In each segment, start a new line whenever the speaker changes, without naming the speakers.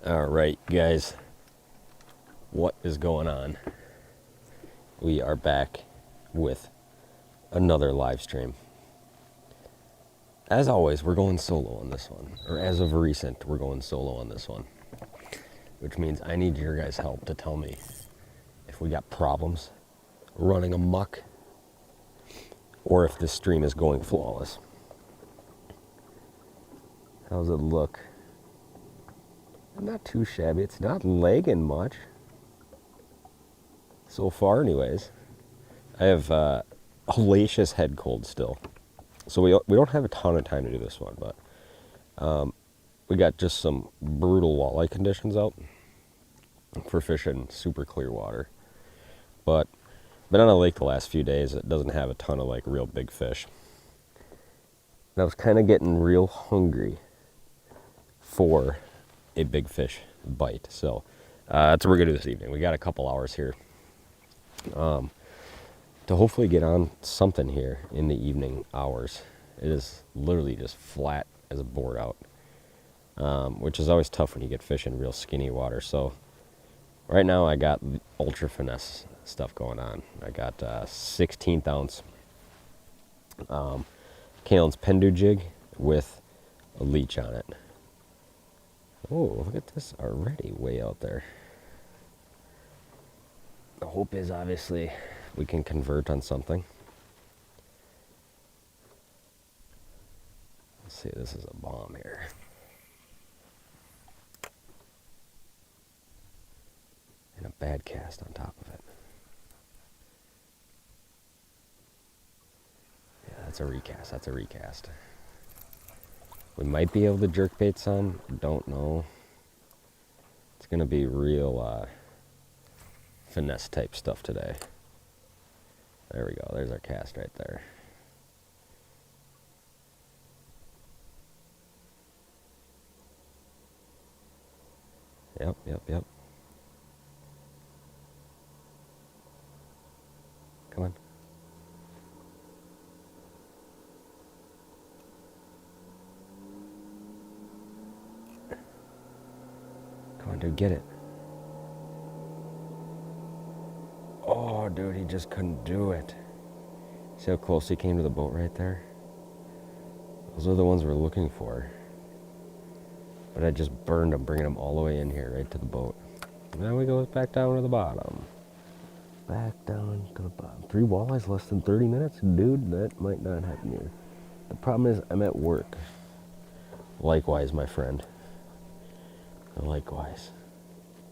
All right, guys, what is going on? We are back with another live stream. As always, we're going solo on this one, or as of recent, we're going solo on this one, which means I need your guys' help to tell me if we got problems running amok or if this stream is going flawless. How's it look? Not too shabby. It's not lagging much. So far, anyways. I have hellacious head cold still. So we don't have a ton of time to do this one, but we got just some brutal walleye conditions out for fishing super clear water. But been on a lake the last few days that doesn't have a ton of like real big fish. And I was kind of getting real hungry for a big fish bite. So that's what we're gonna do this evening. We got a couple hours here to hopefully get on something here in the evening hours. It is literally just flat as a board out, which is always tough when you get fish in real skinny water. So right now I got ultra finesse stuff going on. I got 16th ounce Kalen's Pendu jig with a leech on it. Oh, look at this already way out there. The hope is obviously we can convert on something. Let's see, this is a bomb here. And a bad cast on top of it. Yeah, that's a recast. That's a recast. We might be able to jerkbait some. Don't know. It's going to be real finesse type stuff today. There we go. There's our cast right there. Yep. Come on. Come on, dude, get it. Oh, dude, he just couldn't do it. See how close he came to the boat right there? Those are the ones we're looking for. But I just burned him, bringing him all the way in here, right to the boat. Now we go back down to the bottom. Back down to the bottom. 3 walleyes less than 30 minutes? Dude, that might not happen here. The problem is I'm at work. Likewise, my friend. Likewise.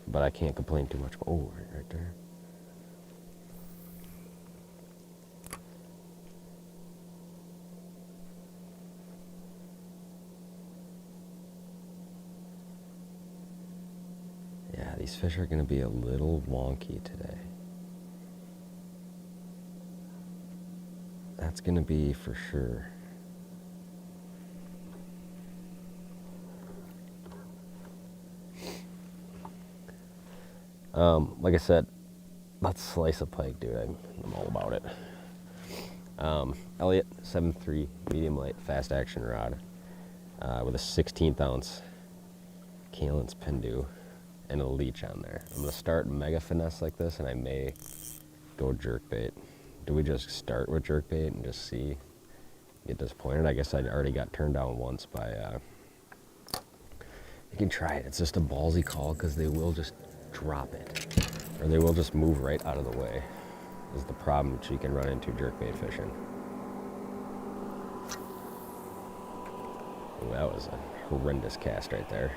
But I can't complain too much. Oh, right there. Yeah, these fish are going to be a little wonky today. That's going to be for sure. Like I said, let's slice a pike, dude. I'm all about it. Elliott 7.3 medium light fast action rod with a 16th ounce Kalen's Pendu and a leech on there. I'm going to start mega finesse like this, and I may go jerkbait. Do we just start with jerkbait and just see, get disappointed? I guess I already got turned down once by, you can try it. It's just a ballsy call because they will just drop it. Or they will just move right out of the way. Is the problem that you can run into jerkbait fishing. Ooh, that was a horrendous cast right there.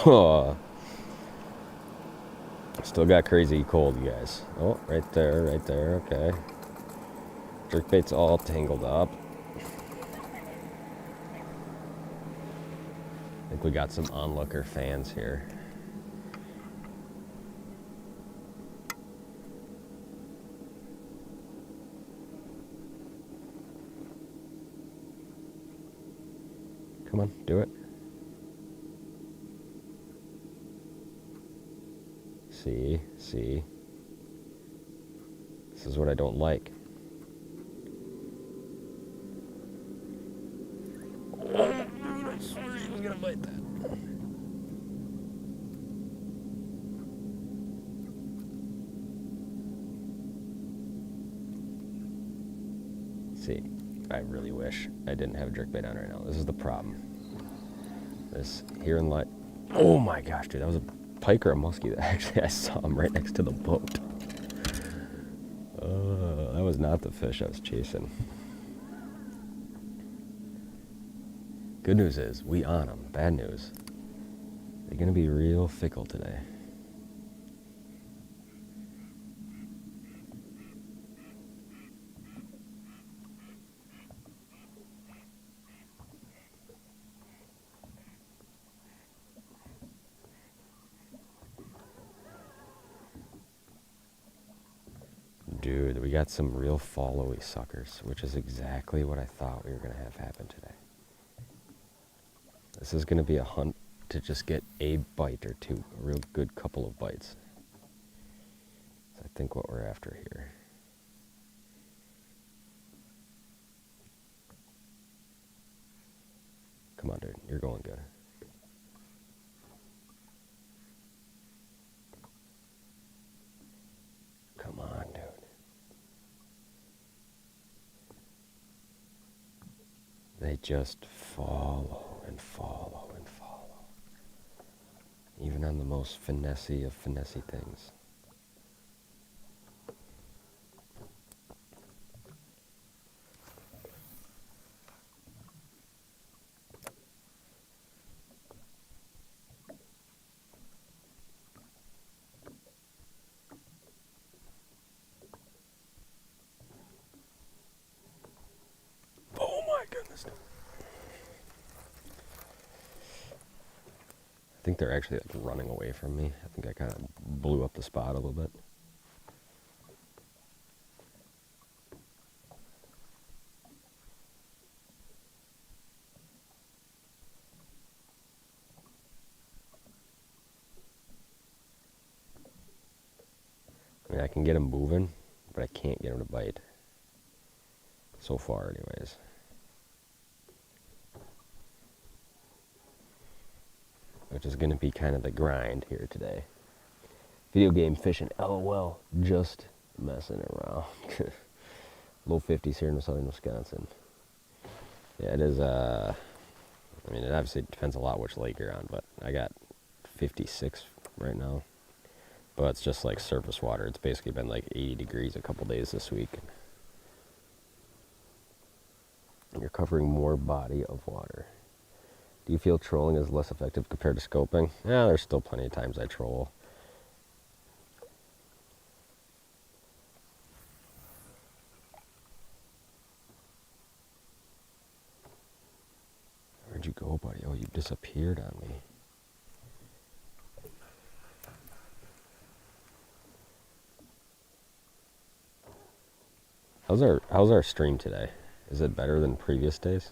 Oh, still got crazy cold, you guys. Oh, right there, okay. Jerkbait's all tangled up. I think we got some onlooker fans here. Come on, do it. See? This is what I don't like. I swear he was gonna bite that. See, I really wish I didn't have a jerkbait on right now. This is the problem. This here in light. Oh my gosh, dude, that was a pike or a muskie. Actually, I saw him right next to the boat. That was not the fish I was chasing. Good news is, we on them. Bad news, they're gonna be real fickle today. Dude, we got some real followy suckers, which is exactly what I thought we were gonna have happen today. This is gonna be a hunt to just get a bite or two, a real good couple of bites. That's, I think, what we're after here. Come on, dude, you're going good. Come on, dude. They just follow and follow and follow. Even on the most finessey of finessey things. Oh my goodness. I think they're actually like running away from me. I think I kind of blew up the spot a little bit. I mean, I can get them moving, but I can't get them to bite. So far, anyways. Which is going to be kind of the grind here today. Video game fishing, LOL, just messing around. Low 50s here in southern Wisconsin. Yeah, it is, I mean, it obviously depends a lot which lake you're on, but I got 56 right now. But it's just like surface water. It's basically been like 80 degrees a couple days this week. You're covering more body of water. Do you feel trolling is less effective compared to scoping? Yeah, there's still plenty of times I troll. Where'd you go, buddy? Oh, you disappeared on me. How's our stream today? Is it better than previous days?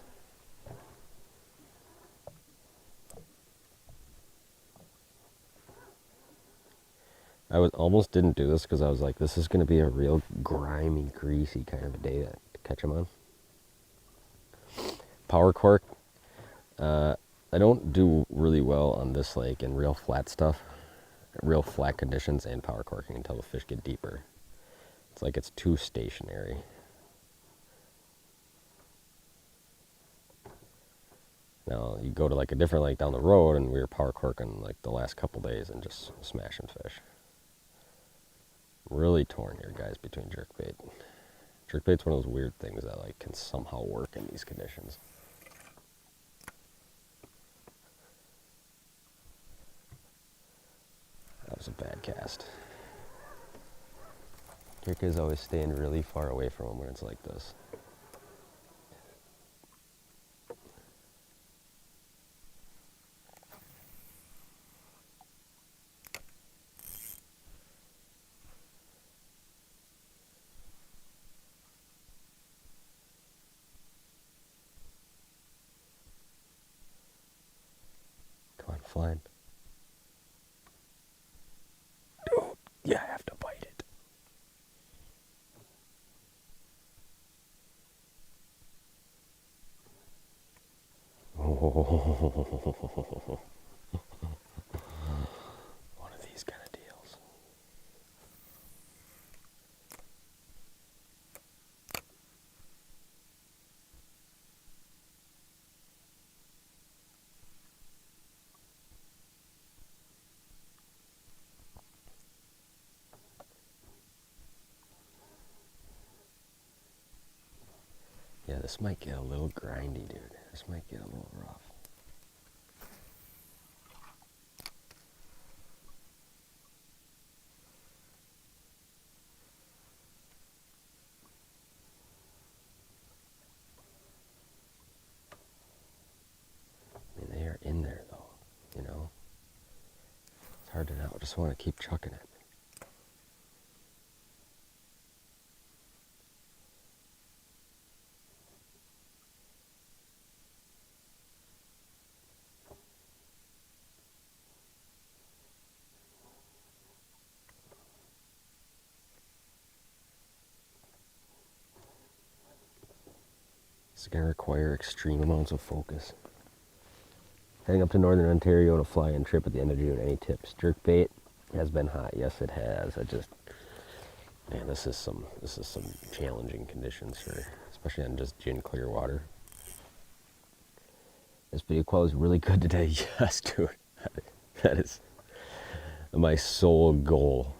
I almost didn't do this because I was like, this is going to be a real grimy, greasy kind of a day to catch them on. Power cork, I don't do really well on this lake in real flat stuff, real flat conditions and power corking until the fish get deeper. It's like it's too stationary. Now, you go to like a different lake down the road and we were power corking like the last couple days and just smashing fish. Really torn here, guys, between jerkbait. Jerkbait's one of those weird things that like can somehow work in these conditions. That was a bad cast. Jerk is always staying really far away from him when it's like this. flying. Dude, you have to bite it. Oh. One of these kind of deals. Yeah, this might get a little grindy, dude. This might get a little rough. I mean, they are in there, though, you know? It's hard to know. I just want to keep chucking it. It's going to require extreme amounts of focus. Heading up to Northern Ontario on a fly-in trip at the end of June. Any tips? Jerkbait has been hot. Yes, it has. Man, this is some challenging conditions for, especially on just gin clear water. This video quality is really good today. Yes, dude. That is my sole goal,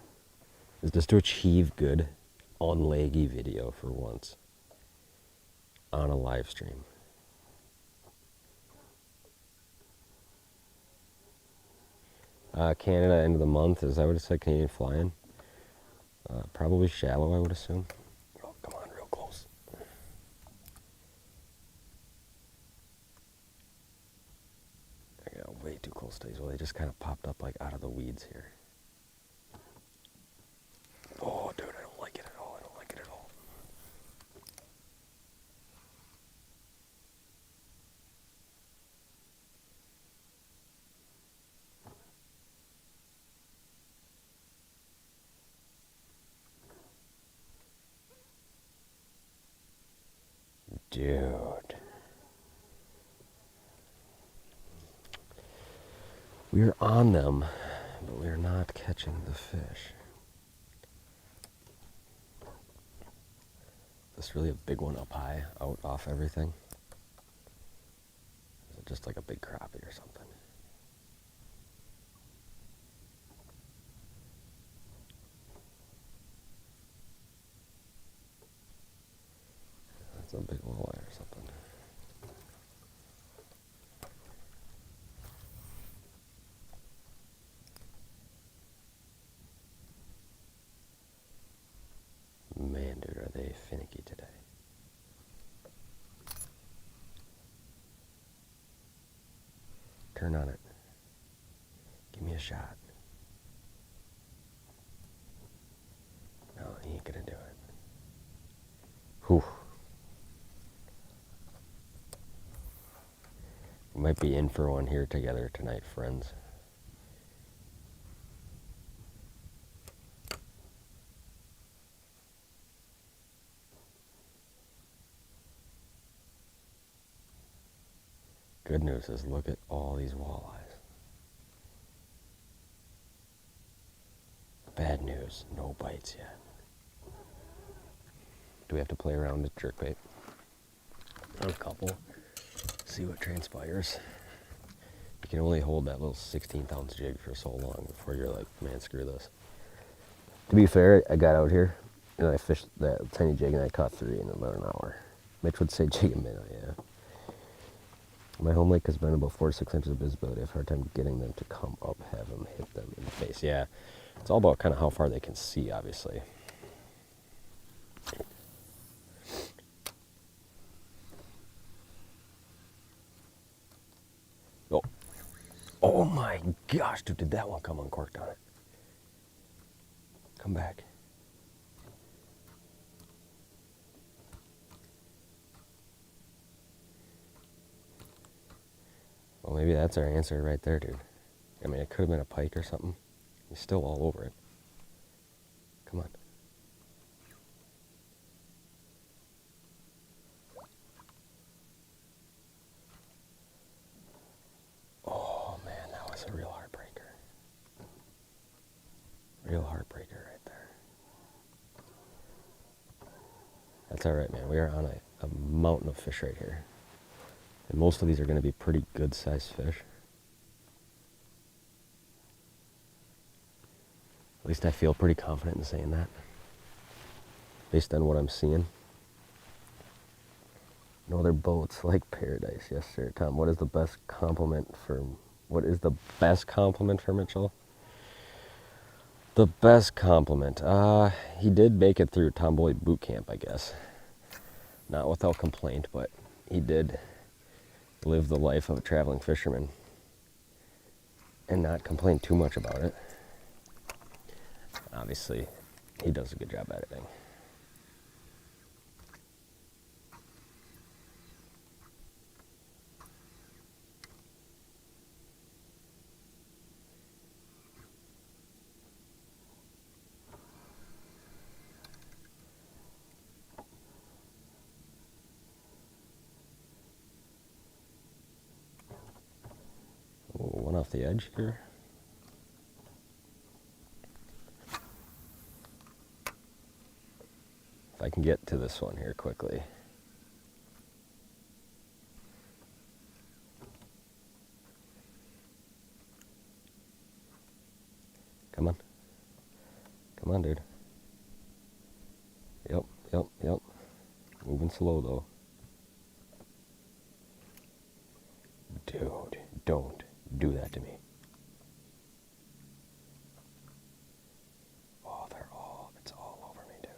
is just to achieve good on leggy video for once on a live stream. Canada, end of the month, is that what it said? Canadian fly-in? Probably shallow, I would assume. Oh, come on, real close. I got way too close to these. Well, they just kind of popped up like out of the weeds here. Oh, dude, I don't like it at all. I don't like it at all. Dude. We are on them, but we are not catching the fish. Is this really a big one up high, out off everything? Is it just like a big crappie or something? That's a big walleye or something. Man, dude, are they finicky today? Turn on it. Give me a shot. No, he ain't gonna do it. Whew. We might be in for one here together tonight, friends. Good news is, look at all these walleyes. Bad news, no bites yet. Do we have to play around with jerkbait? A couple. See what transpires. You can only hold that little 16th ounce jig for so long before you're like, man, screw this. To be fair, I got out here and I fished that tiny jig and I caught 3 in about an hour. Mitch would say jig a minute, yeah. My home lake has been about 4 to 6 inches of visibility. I have a hard time getting them to come up, have them hit them in the face. Yeah, it's all about kind of how far they can see, obviously. Oh, oh my gosh, dude, did that one come uncorked on it? Come back. Well, maybe that's our answer right there, dude. I mean, it could have been a pike or something. He's still all over it. Come on. Oh, man, that was a real heartbreaker. Real heartbreaker right there. That's all right, man. We are on a mountain of fish right here. And most of these are going to be pretty good-sized fish. At least I feel pretty confident in saying that, based on what I'm seeing. No other boats like paradise. Yes, sir. Tom, what is the best compliment for Mitchell? The best compliment. He did make it through Tom Boley boot camp, I guess. Not without complaint, but he did live the life of a traveling fisherman and not complain too much about it. Obviously, he does a good job editing. Ooh, one off the edge here. If I can get to this one here quickly. Come on. Come on, dude. Yep. Moving slow, though. Dude, don't do that to me. Oh, it's all over me, dude.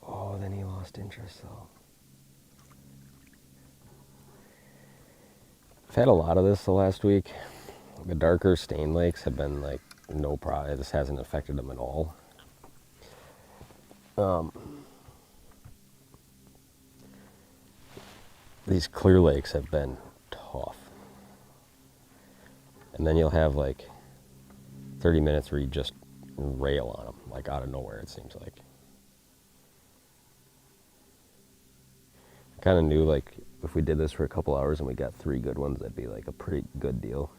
Oh, then he lost interest, though. I've had a lot of this the last week. The darker stain lakes have been like no problem. This hasn't affected them at all. These clear lakes have been tough. And then you'll have like 30 minutes where you just rail on them, like out of nowhere, it seems like. I kind of knew like if we did this for a couple hours and we got 3 good ones, that'd be like a pretty good deal.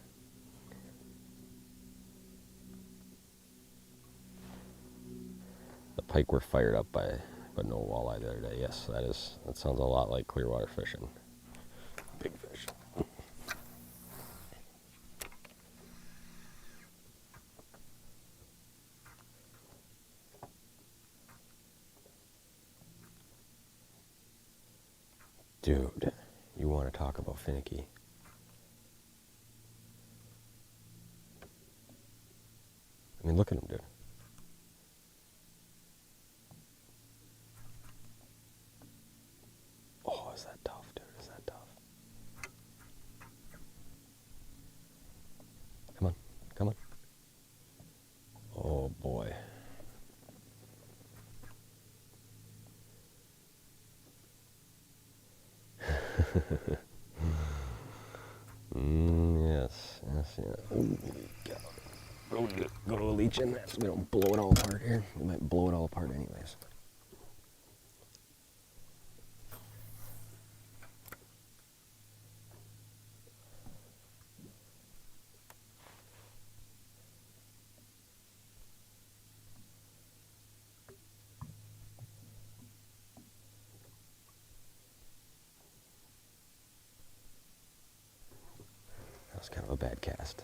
The pike were fired up by, but no walleye the other day. Yes, that sounds a lot like clearwater fishing. Big fish. Dude, you want to talk about finicky. I mean, look at him, dude. Oh, is that tough, dude? Is that tough? Come on. Oh, boy. Yes. Ooh, go to a leech in that so we don't blow it all apart here. We might blow it all apart anyways. That was kind of a bad cast.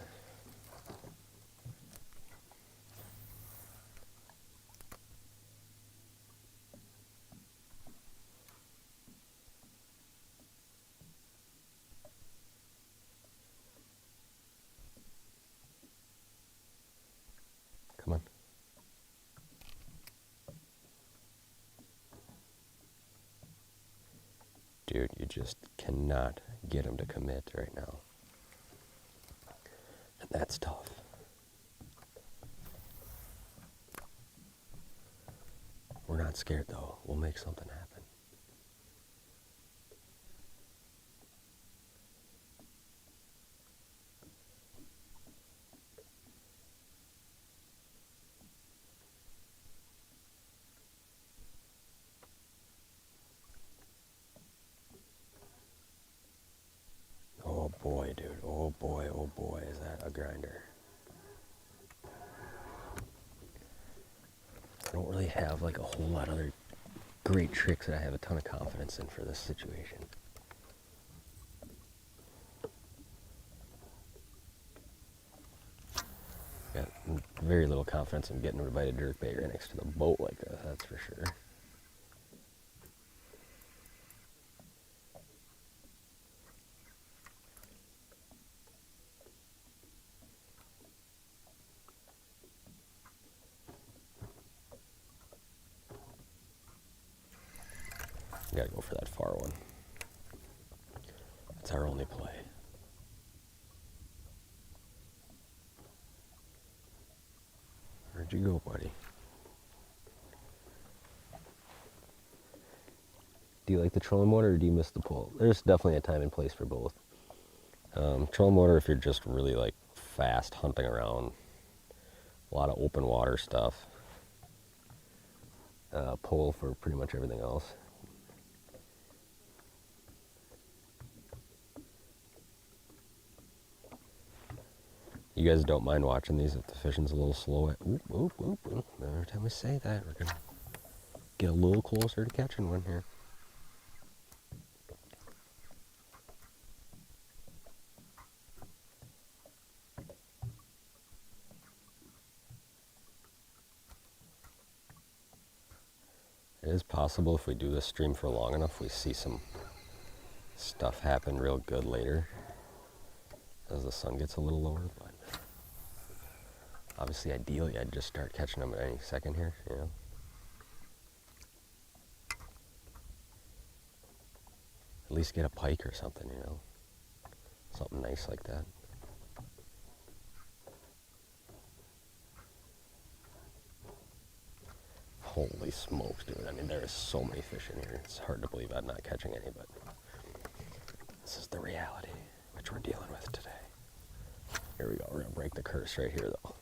Come on. Dude, you just cannot get him to commit right now. And that's tough. We're not scared, though. We'll make something happen. Oh boy, is that a grinder. I don't really have like a whole lot of other great tricks that I have a ton of confidence in for this situation. Got very little confidence in getting to bite a jerkbait right next to the boat like that, that's for sure. Gotta go for that far one. That's our only play. Where'd you go, buddy? Do you like the trolling motor or do you miss the pull? There's definitely a time and place for both. Trolling motor if you're just really like fast hunting around, a lot of open water stuff. Pull for pretty much everything else. You guys don't mind watching these if the fishing's a little slow? Oop, oop, oop, oop. Every time we say that, we're going to get a little closer to catching one here. It is possible if we do this stream for long enough, we see some stuff happen real good later as the sun gets a little lower, but obviously ideally I'd just start catching them at any second here, you know. At least get a pike or something, you know. Something nice like that. Holy smokes, dude. I mean, there is so many fish in here. It's hard to believe I'm not catching any, but this is the reality which we're dealing with today. Here we go. We're going to break the curse right here, though.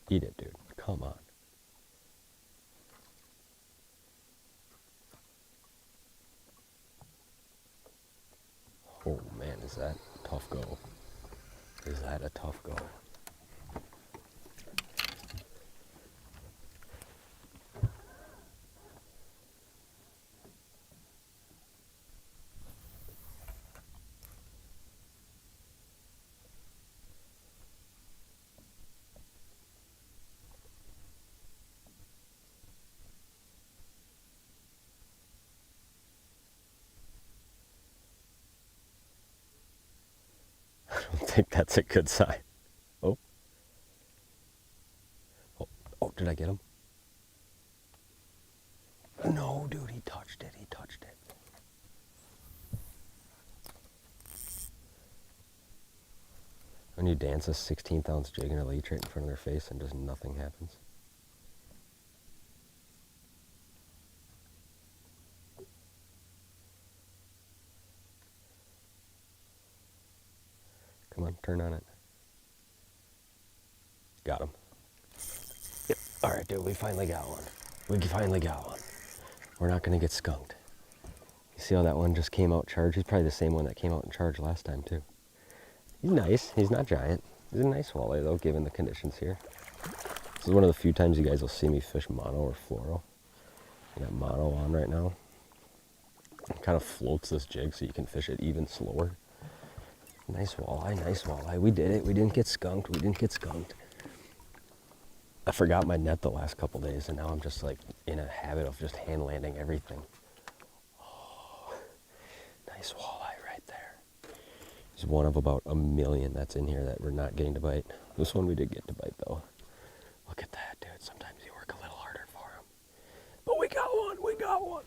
Eat it, dude. Come on. Oh, man, is that a tough go? Is that a tough go? I don't think that's a good sign. Oh. Oh, oh, did I get him? No, dude, he touched it. He touched it. When you dance a 16th ounce jig in a leech right in front of their face and just nothing happens. Come on, turn on it. Got him. Yep. All right, dude, we finally got one. We finally got one. We're not going to get skunked. You see how that one just came out charged? He's probably the same one that came out in charge last time, too. He's nice. He's not giant. He's a nice walleye, though, given the conditions here. This is one of the few times you guys will see me fish mono or fluoro. I got mono on right now. It kind of floats this jig so you can fish it even slower. Nice walleye, nice walleye. We did it. We didn't get skunked. We didn't get skunked. I forgot my net the last couple days, and now I'm just like in a habit of just hand landing everything. Oh, nice walleye right there. He's one of about a million that's in here that we're not getting to bite. This one we did get to bite, though. Look at that, dude. Sometimes you work a little harder for him. But we got one. We got one.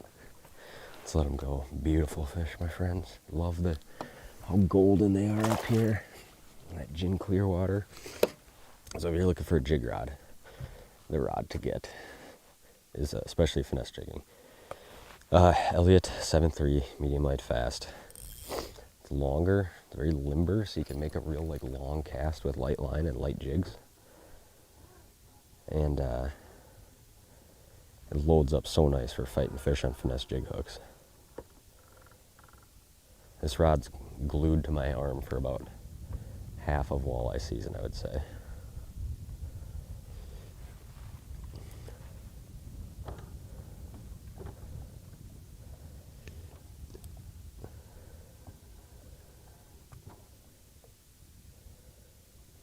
Let's let him go. Beautiful fish, my friends. Love how golden they are up here. That gin clear water. So if you're looking for a jig rod, the rod to get. is especially finesse jigging. Elliott 7.3, medium light fast. It's longer, it's very limber, so you can make a real like long cast with light line and light jigs. And it loads up so nice for fighting fish on finesse jig hooks. This rod's glued to my arm for about half of walleye season, I would say.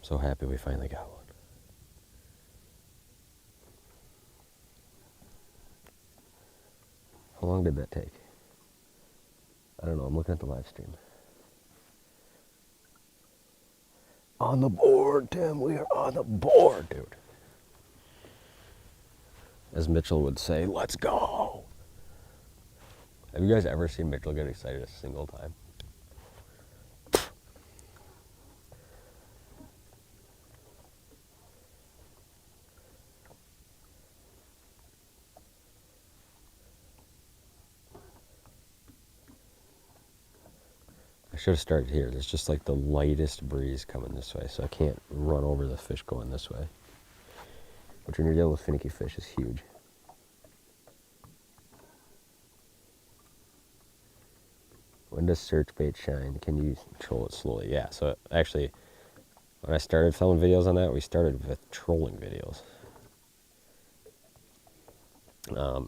So happy we finally got one. How long did that take? I don't know, I'm looking at the live stream. On the board, Tim, we are on the board, dude. As Mitchell would say, let's go. Have you guys ever seen Mitchell get excited a single time? I should have started here. There's just like the lightest breeze coming this way, so I can't run over the fish going this way. But when you're dealing with finicky fish, is huge. When does search bait shine? Can you troll it slowly? Yeah, so actually, when I started filming videos on that, we started with trolling videos.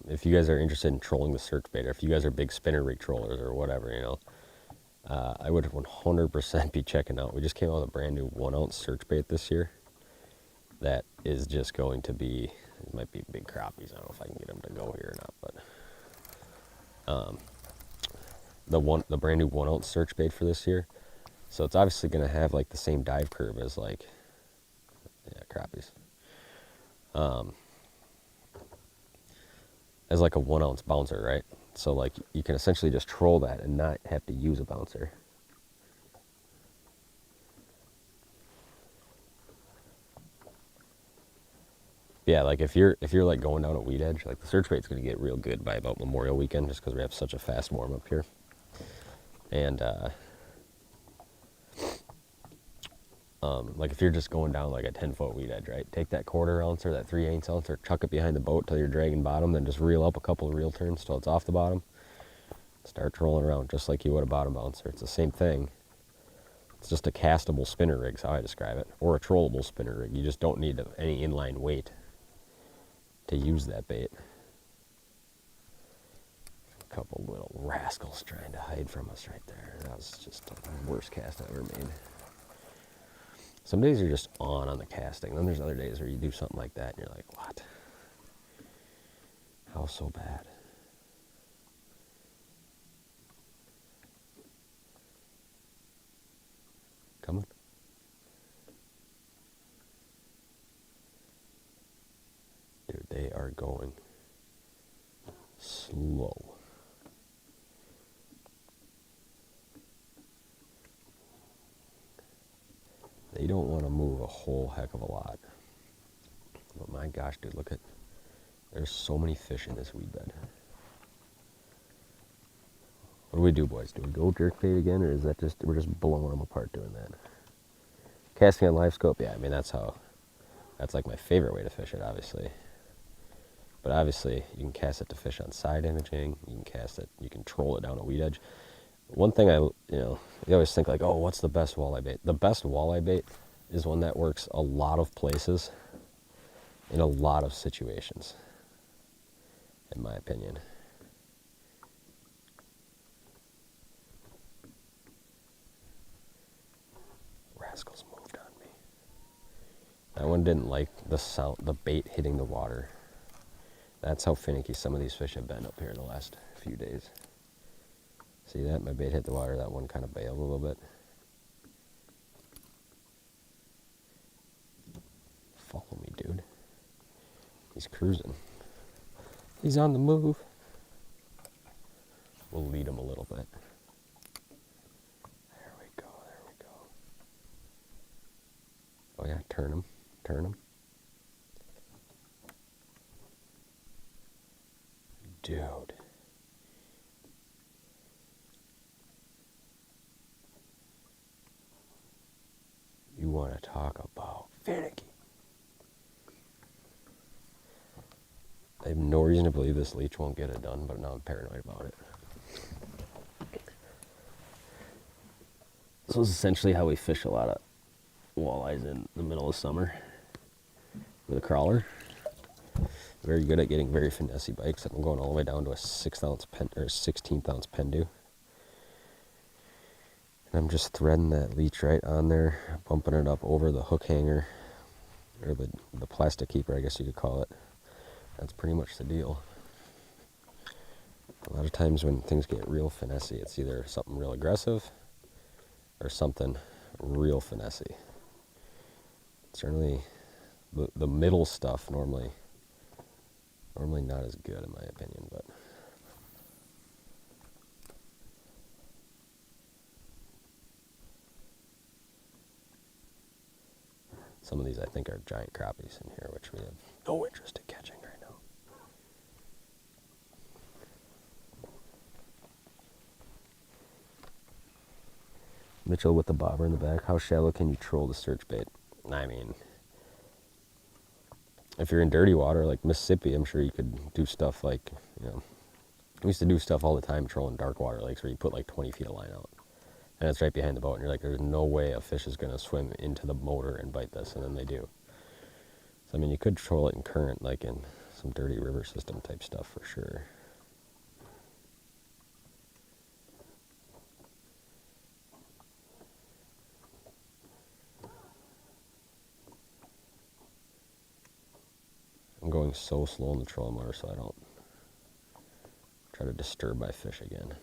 If you guys are interested in trolling the search bait, or if you guys are big spinner rig trollers or whatever, you know, I would 100% be checking out. We just came out with a brand new 1 ounce search bait this year. That is just going to be, it might be big crappies. I don't know if I can get them to go here or not, but the brand new 1 ounce search bait for this year. So it's obviously going to have like the same dive curve as like, yeah, crappies. As like a 1 ounce bouncer, right? So like you can essentially just troll that and not have to use a bouncer. Yeah, like if you're like going down a weed edge, like the search bait's gonna get real good by about Memorial Weekend, just because we have such a fast warm up here. And like if you're just going down like a 10-foot weed edge, right? Take that 1/4 ounce or that 3/8 ounce, or chuck it behind the boat till you're dragging bottom, then just reel up a couple of reel turns till it's off the bottom. Start trolling around just like you would a bottom bouncer. It's the same thing. It's just a castable spinner rig, is how I describe it, or a trollable spinner rig. You just don't need any inline weight to use that bait. A couple little rascals trying to hide from us right there. That was just the worst cast I ever made. Some days you're just on the casting. Then there's other days where you do something like that and you're like, what? How so bad? Coming? Dude, they are going slow. They don't want to move a whole heck of a lot. But my gosh, dude, look at, there's so many fish in this weed bed. What do we do, boys? Do we go jerkbait again, or is that just, we're just blowing them apart doing that? Casting on live scope, yeah, I mean, that's like my favorite way to fish it, obviously. But obviously, you can cast it to fish on side imaging. You can cast it, you can troll it down a weed edge. One thing you always think like, oh, what's the best walleye bait? The best walleye bait is one that works a lot of places in a lot of situations, in my opinion. Rascals moved on me. That one didn't like the sound, the bait hitting the water. That's how finicky some of these fish have been up here the last few days. See that? My bait hit the water. That one kind of bailed a little bit. Follow me, dude. He's cruising. He's on the move. We'll lead him a little bit. There we go, there we go. Oh yeah, turn him, turn him. Dude. You want to talk about finicky. I have no reason to believe this leech won't get it done, but now I'm paranoid about it. This is essentially how we fish a lot of walleyes in the middle of summer with a crawler. Very good at getting very finessey bites. I'm going all the way down to a 6-ounce pen or 16th-ounce pendu. And I'm just threading that leech right on there, bumping it up over the hook hanger, or the plastic keeper, I guess you could call it. That's pretty much the deal. A lot of times when things get real finessey, it's either something real aggressive or something real finessey. Certainly the middle stuff normally not as good in my opinion, but some of these I think are giant crappies in here, which we have no interest in catching right now. Mitchell with the bobber in the back. How shallow can you troll the search bait? I mean, if you're in dirty water like Mississippi, I'm sure you could do stuff like, we used to do stuff all the time trolling dark water lakes where you put like 20 feet of line out. And it's right behind the boat, and you're like, there's no way a fish is going to swim into the motor and bite this, and then they do. So, I mean, you could troll it in current, like in some dirty river system type stuff for sure. I'm going so slow in the trolling motor so I don't try to disturb my fish again.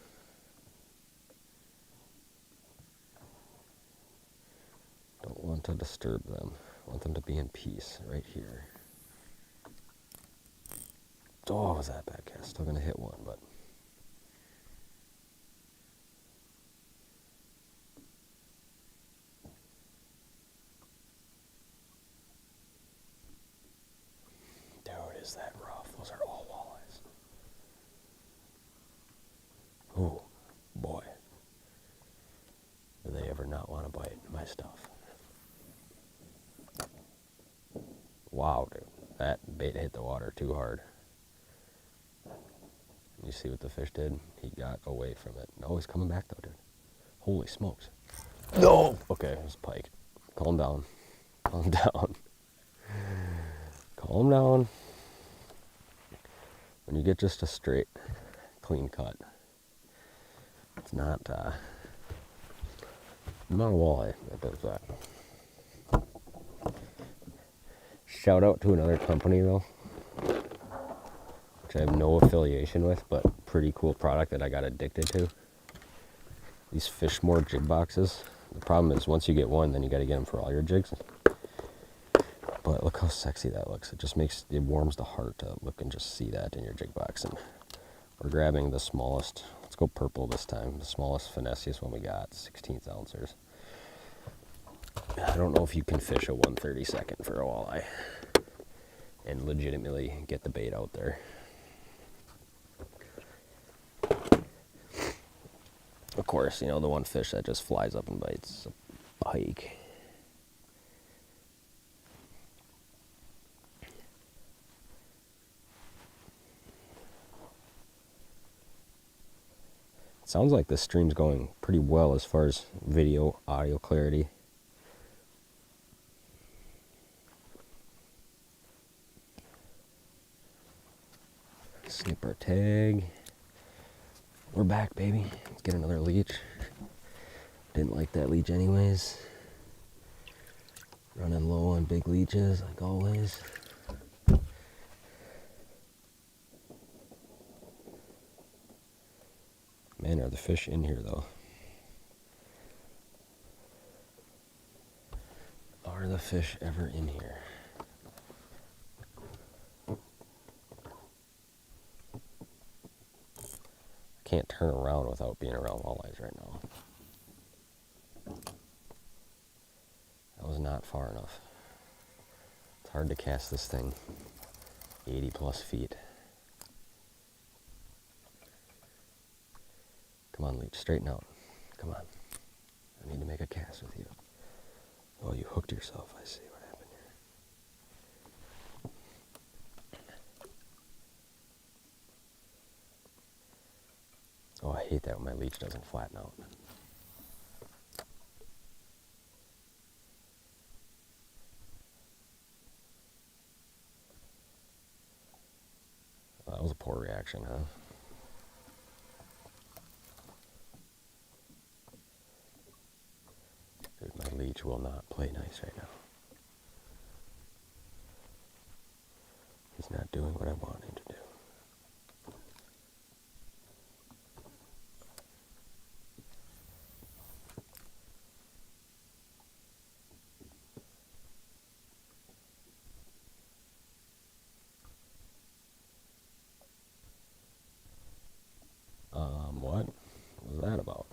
Don't want to disturb them. I want them to be in peace right here. Oh, was that bad cast? Still going to hit one, but dude, is that rough? Those are all walleyes. Oh, boy. Do they ever not want to bite my stuff? Wow, dude. That bait hit the water too hard. You see what the fish did? He got away from it. No, he's coming back though, dude. Holy smokes. No! Okay, it was pike. Calm down. Calm down. Calm down. When you get just a straight, clean cut, it's not a walleye that does that. Shout out to another company though, which I have no affiliation with, but pretty cool product that I got addicted to. These Fishmore jig boxes. The problem is once you get one, then you got to get them for all your jigs. But look how sexy that looks. It warms the heart to look and just see that in your jig box. And we're grabbing the smallest. Let's go purple this time. The smallest, finessiest one we got, 16th ouncers. I don't know if you can fish a 1/32 for a walleye and legitimately get the bait out there. Of course, the one fish that just flies up and bites, a pike. It sounds like this stream's going pretty well as far as video, audio clarity. Snip our tag. We're back, baby. Let's get another leech. Didn't like that leech anyways. Running low on big leeches, like always. Man, are the fish in here, though? Are the fish ever in here? Can't turn around without being around walleyes right now. That was not far enough. It's hard to cast this thing 80 plus feet. Come on, leech, straighten out. Come on. I need to make a cast with you. Oh, you hooked yourself. I see what happened here. Oh, I hate that when my leech doesn't flatten out. That was a poor reaction, huh? Dude, my leech will not play nice right now. He's not doing what I want him to do. What was that about?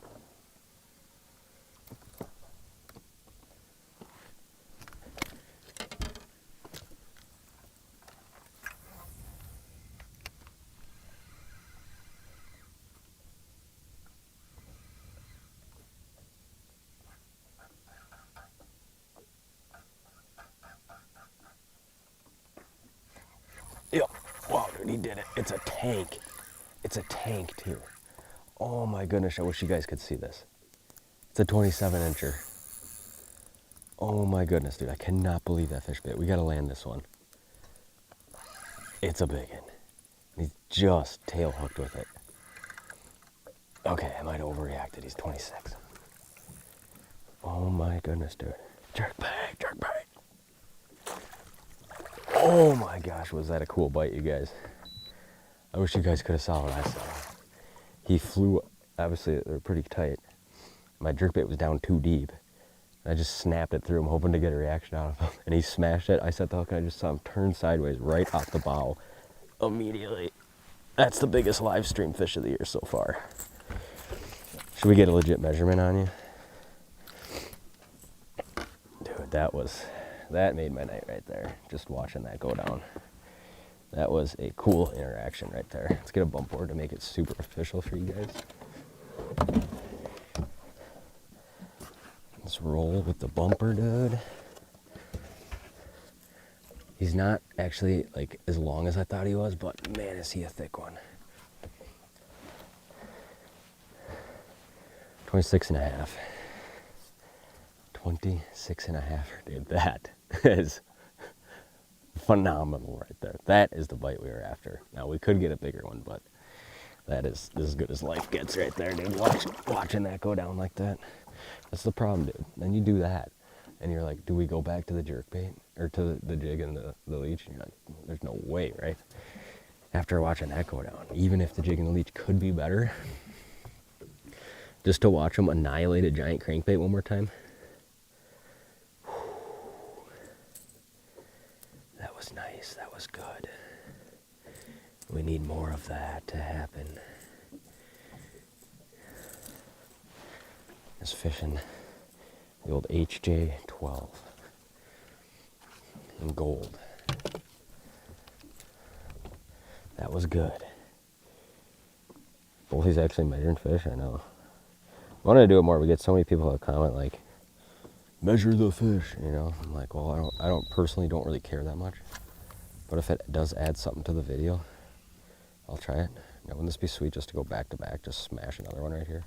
Yep. Wow, dude, he did it. It's a tank. It's a tank, too. Oh my goodness, I wish you guys could see this. It's a 27-incher. Oh my goodness, dude, I cannot believe that fish bit. We gotta land this one. It's a big one. He's just tail hooked with it. Okay, I might have overreacted. He's 26. Oh my goodness, dude. Jerk bait, jerk bait. Oh my gosh, was that a cool bite, you guys? I wish you guys could have saw what I saw. He flew, obviously they're pretty tight. My jerkbait was down too deep. I just snapped it through him, hoping to get a reaction out of him. And he smashed it. I set the hook and I just saw him turn sideways right off the bow immediately. That's the biggest live stream fish of the year so far. Should we get a legit measurement on you? Dude, that made my night right there. Just watching that go down. That was a cool interaction right there. Let's get a bump board to make it super official for you guys. Let's roll with the bumper, dude. He's not actually like as long as I thought he was, but man, is he a thick one. 26 and a half. 26 and a half, dude. That is phenomenal right there. That is the bite we were after. Now we could get a bigger one, but that is as good as life gets right there, dude. Watching that go down like that. That's the problem, dude. Then you do that, and you're like, do we go back to the jerkbait or to the jig and the leech? And you're like, there's no way, right? After watching that go down, even if the jig and the leech could be better, just to watch them annihilate a giant crankbait one more time. That was nice. That was good. We need more of that to happen. Just fishing the old HJ12 in gold. That was good. Boley's actually measuring fish, I know. I want to do it more. We get so many people that comment like, measure the fish, you know. I'm like, well, I don't personally don't really care that much. But if it does add something to the video, I'll try it. Now, wouldn't this be sweet just to go back to back, just smash another one right here?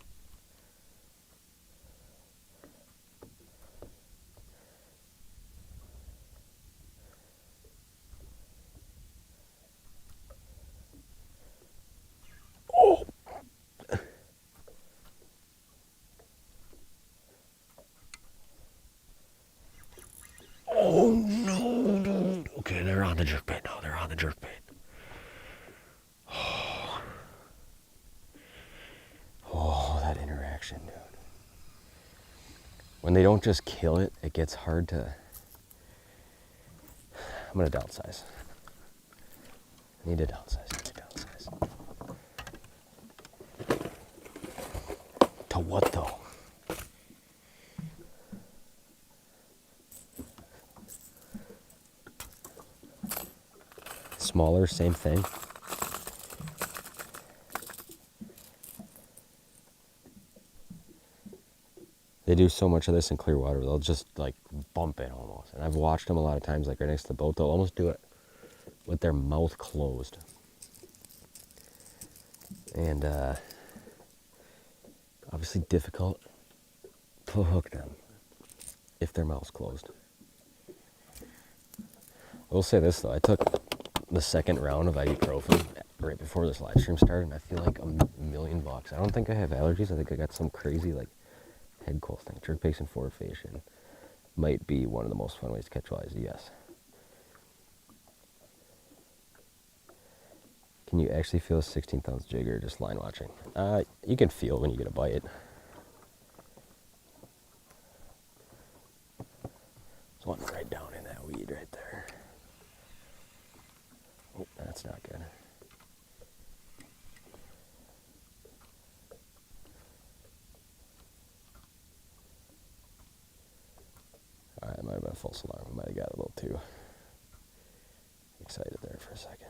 Oh no! Okay, they're on the jerkbait now. They're on the jerkbait. Oh, that interaction, dude. When they don't just kill it, it gets hard to. I'm gonna downsize. I need to downsize. To what though? Smaller, same thing. They do so much of this in clear water. They'll just like bump it almost. And I've watched them a lot of times, like right next to the boat. They'll almost do it with their mouth closed. And obviously difficult to hook them if their mouth's closed. I will say this though, I took the second round of ibuprofen right before this live stream started, and I feel like $1,000,000. I don't think I have allergies. I think I got some crazy like head cold thing. Jerkbait and forward fishing might be one of the most fun ways to catch walleyes. Yes. Can you actually feel a 16th ounce jig or just line watching? You can feel when you get a bite. There's one right down in that weed right there. Oh, that's not good. Alright, it might have been a false alarm. I might have got a little too excited there for a second.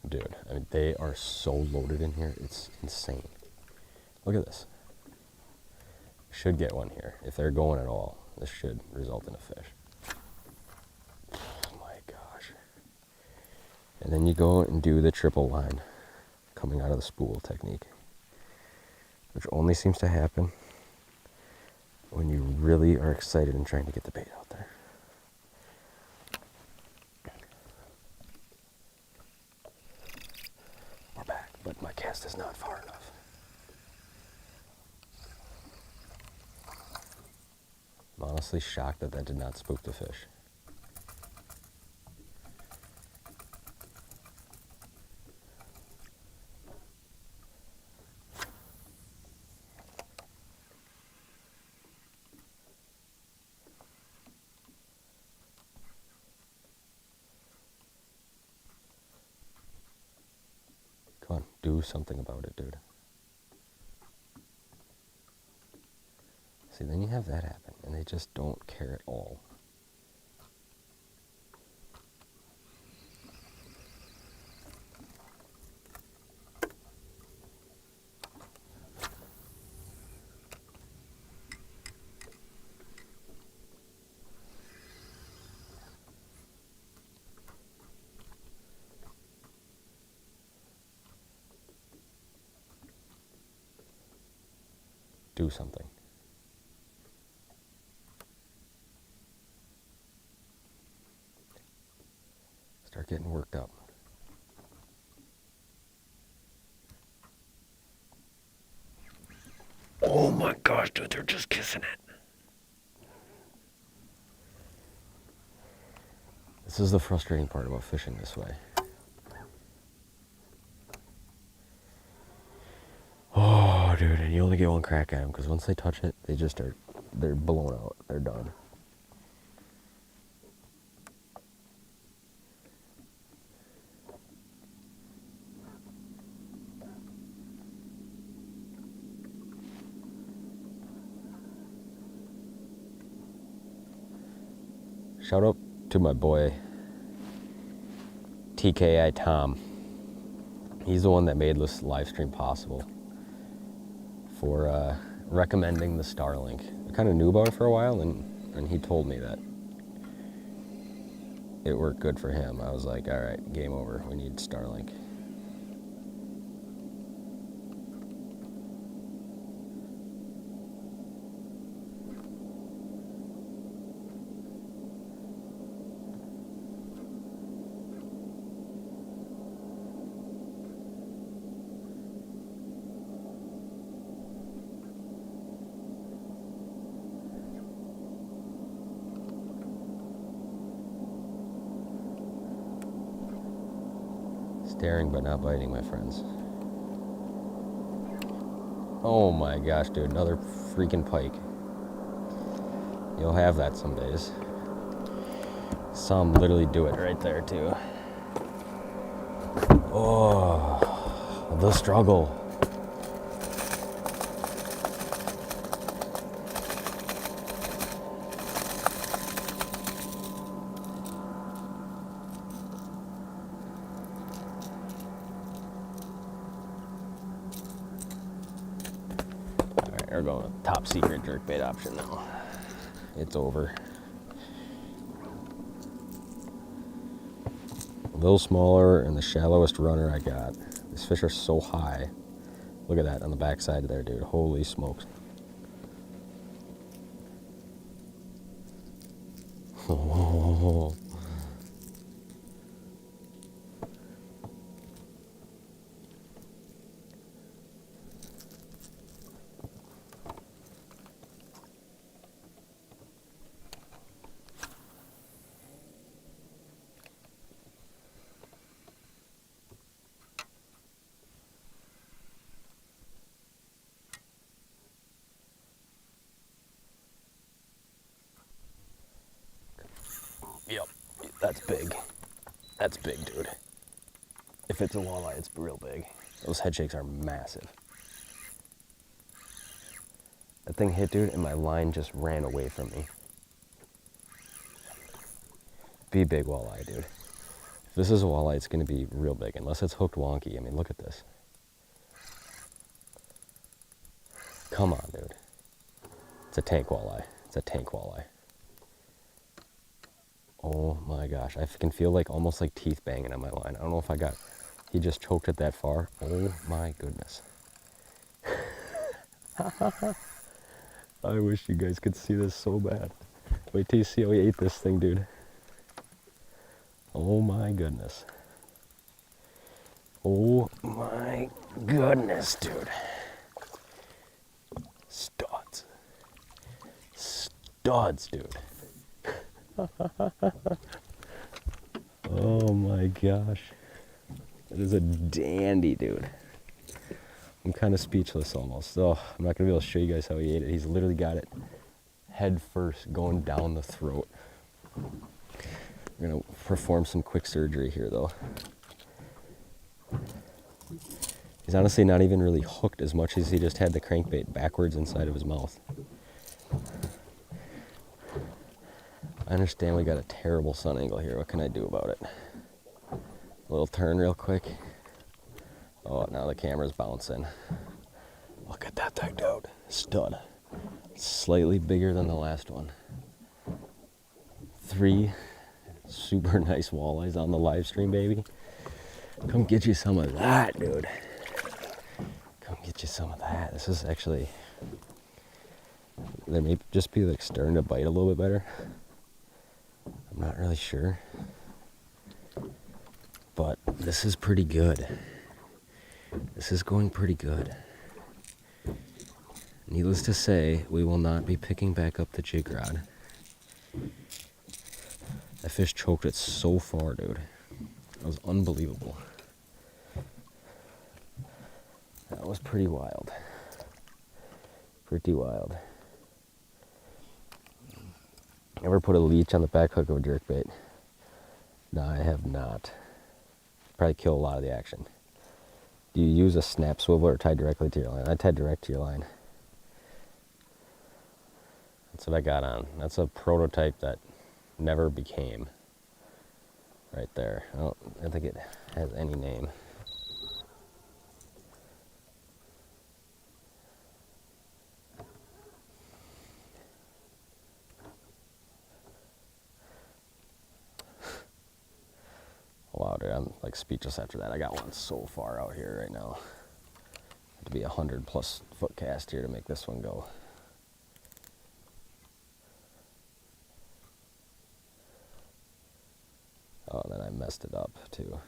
Dude, I mean, they are so loaded in here. It's insane. Look at this. Should get one here. If they're going at all, this should result in a fish. Oh my gosh. And then you go and do the triple line coming out of the spool technique, which only seems to happen when you really are excited and trying to get the bait out there. We're back, but my cast is not far enough. I'm honestly shocked that that did not spook the fish. Come on, do something about it, dude. See, then you have that happen, and they just don't care at all. Do something. Start getting worked up. Oh my gosh, dude, they're just kissing it. This is the frustrating part about fishing this way. Oh, dude, and you only get one crack at them because once they touch it, they just are, they're blown out. They're done. Shout out to my boy, TKI Tom. He's the one that made this live stream possible for recommending the Starlink. I kind of knew about it for a while, and he told me that it worked good for him. I was like, all right, game over. We need Starlink. Staring but not biting, my friends. Oh my gosh, dude, another freaking pike. You'll have that some days. Saw him literally do it right there too. Oh, the struggle. We're going with top secret jerkbait option now. It's over. A little smaller and the shallowest runner I got. These fish are so high. Look at that on the backside there, dude. Holy smokes. Oh. Yep, that's big. That's big, dude. If it's a walleye, it's real big. Those head shakes are massive. That thing hit, dude, and my line just ran away from me. Be big walleye, dude. If this is a walleye, it's gonna be real big, unless it's hooked wonky. I mean, look at this. Come on, dude. It's a tank walleye. It's a tank walleye. Oh my gosh, I can feel like almost like teeth banging on my line. I don't know if he just choked it that far. Oh my goodness. I wish you guys could see this so bad. Wait till you see how he ate this thing, dude. Oh my goodness. Oh my goodness, dude. Studs. Studs, dude. Oh my gosh. That is a dandy, dude. I'm kind of speechless almost. Oh, I'm not going to be able to show you guys how he ate it. He's literally got it head first going down the throat. We're going to perform some quick surgery here, though. He's honestly not even really hooked as much as he just had the crankbait backwards inside of his mouth. I understand we got a terrible sun angle here. What can I do about it? A little turn real quick. Oh, now the camera's bouncing. Look at that thing, dude. Stud. Slightly bigger than the last one. 3 super nice walleyes on the live stream, baby. Come get you some of that, dude. Come get you some of that. This is actually... They may just be like starting to bite a little bit better. I'm not really sure, but this is pretty good. This is going pretty good. Needless to say, we will not be picking back up the jig rod. That fish choked it so far, dude. That was unbelievable. That was pretty wild. Pretty wild. Ever put a leech on the back hook of a jerkbait? No, I have not. Probably kill a lot of the action. Do you use a snap swivel or tie directly to your line? I tie direct to your line. That's what I got on. That's a prototype that never became. Right there. I don't think it has any name. Wow, dude, I'm like speechless after that. I got one so far out here right now. Have to be 100+ foot cast here to make this one go. Oh, and then I messed it up too.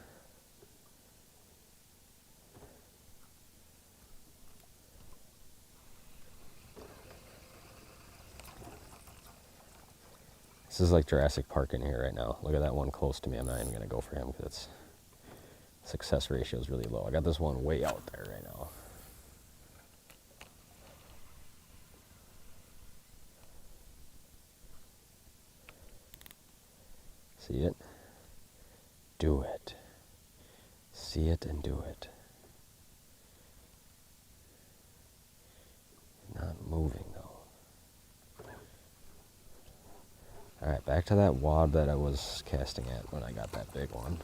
This is like Jurassic Park in here right now. Look at that one close to me. I'm not even going to go for him because its success ratio is really low. I got this one way out there right now. See it? Do it. See it and do it. Not moving though. Alright, back to that wad that I was casting at when I got that big one.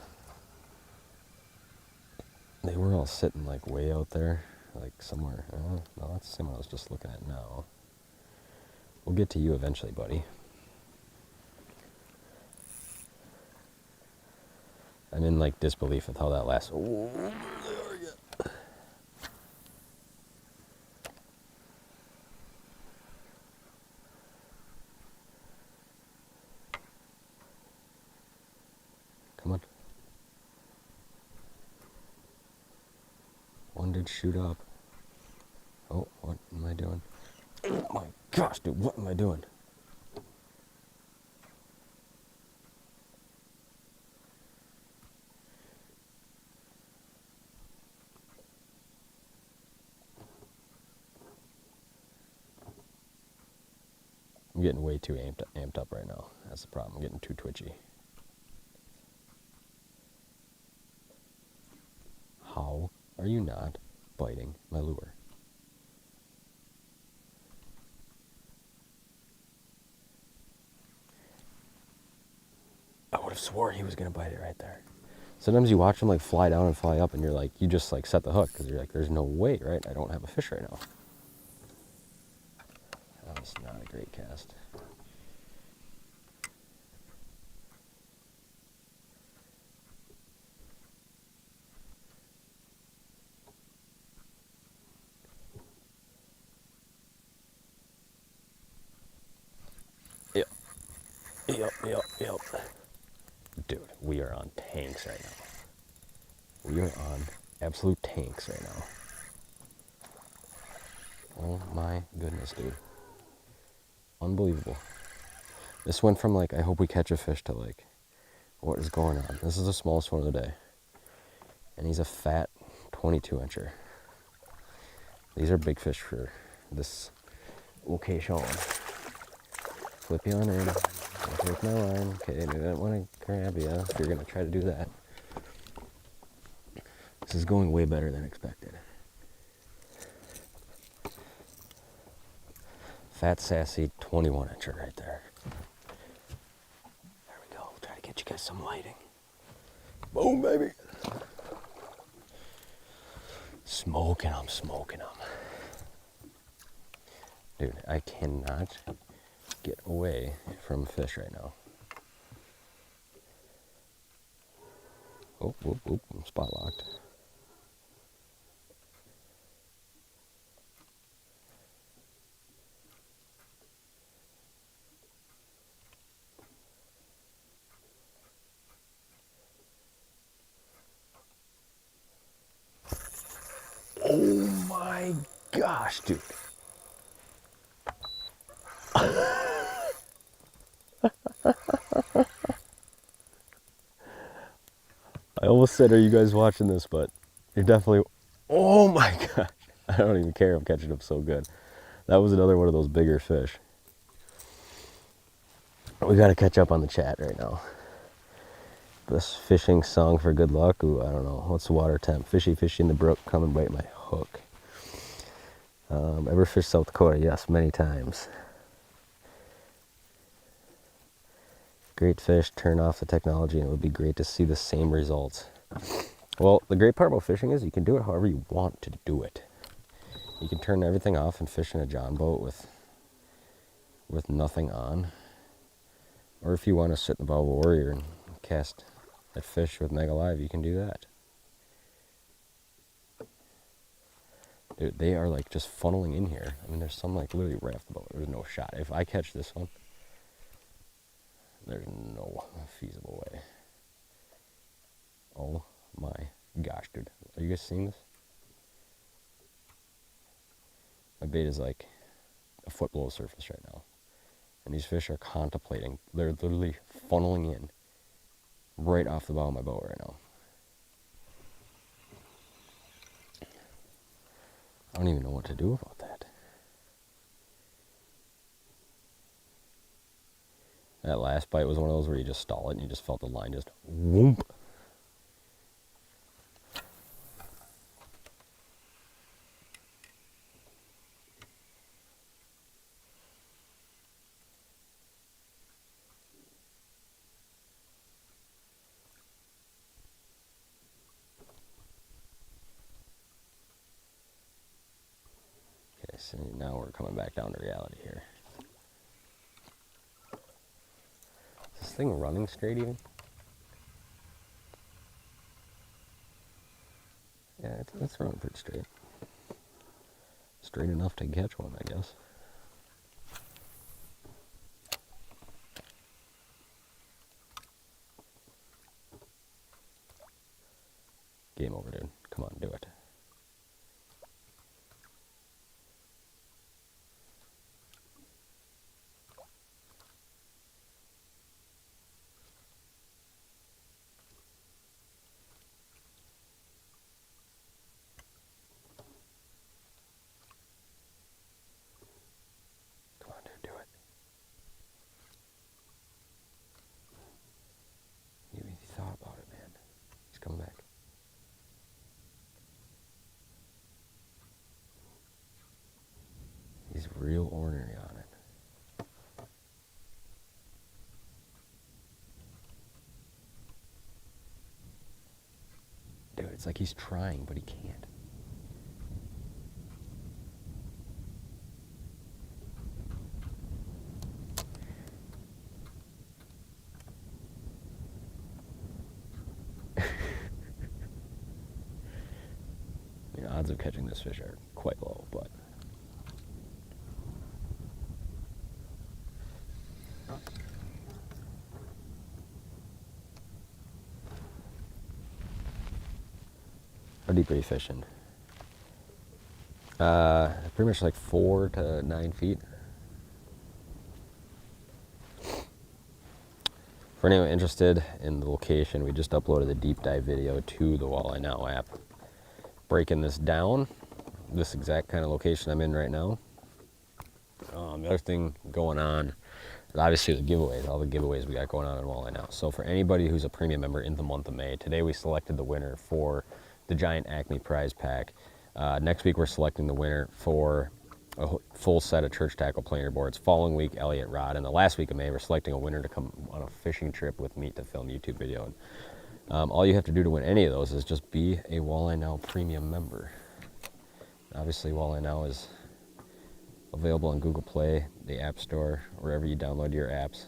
They were all sitting like way out there. like somewhere. No, that's the same one I was just looking at now. We'll get to you eventually, buddy. I'm in like disbelief with how that lasts. Oh, there we go. Come on. One did shoot up. Oh, what am I doing? Oh my gosh, dude, what am I doing? I'm getting way too amped up right now. That's the problem. I'm getting too twitchy. How are you not biting my lure? I would have swore he was going to bite it right there. Sometimes you watch them like fly down and fly up and you're like, you just like set the hook because you're like, there's no way, right? I don't have a fish right now. That was not a great cast. Yep. Dude, we are on tanks right now. We are on absolute tanks right now. Oh my goodness, dude. Unbelievable. This went from like, I hope we catch a fish to like, what is going on? This is the smallest one of the day. And he's a fat 22-incher. These are big fish for this location. Flip you on in. Take my line. Okay, I didn't want to grab you if you're going to try to do that. This is going way better than expected. Fat, sassy 21-incher right there. There we go. We'll try to get you guys some lighting. Boom, baby. Smoking them. Dude, I cannot get away from fish right now. Oh, I'm spot locked. Oh my gosh, dude. I almost said, are you guys watching this? But you're definitely, oh my gosh. I don't even care. I'm catching them so good. That was another one of those bigger fish. We got to catch up on the chat right now. This fishing song for good luck. Ooh, I don't know. What's the water temp? Fishy in the brook. Come and bite my hook. Ever fished South Dakota? Yes, many times. Great fish. Turn off the technology and it would be great to see the same results. Well, the great part about fishing is you can do it however you want to do it. You can turn everything off and fish in a John boat with nothing on. Or if you want to sit in the bow of a Warrior and cast at fish with Mega Live, you can do that. Dude, they are like just funneling in here. I mean, there's some like literally right off the boat. There's no shot. If I catch this one, there's no feasible way. Oh my gosh, dude. Are you guys seeing this? My bait is like a foot below the surface right now. And these fish are contemplating. They're literally funneling in right off the bow of my boat right now. I don't even know what to do about that. That last bite was one of those where you just stall it and you just felt the line just whoop. See, now we're coming back down to reality here. Is this thing running straight even? Yeah, it's running pretty straight. Straight enough to catch one, I guess. Game over, dude. Come on, do it. Come on, dude, do it. You thought about it, man. He's coming back. He's real ornery on it. Dude, it's like he's trying, but he can't. I mean, odds of catching this fish are quite low, but how deep are you fishing? Pretty much like 4 to 9 feet. For anyone interested in the location, we just uploaded the deep dive video to the Walleye Now app. Breaking this down, this exact kind of location I'm in right now. The other thing going on is obviously the giveaways, all the giveaways we got going on in Walleye Now. So for anybody who's a premium member in the month of May, today we selected the winner for the Giant Acme prize pack. Next week we're selecting the winner for a full set of church tackle planer boards. Following week, Elliott Rod. And the last week of May, we're selecting a winner to come on a fishing trip with me to film YouTube video. And, all you have to do to win any of those is just be a Walleye Now premium member. Obviously, Walleye Now is available on Google Play, the App Store, wherever you download your apps.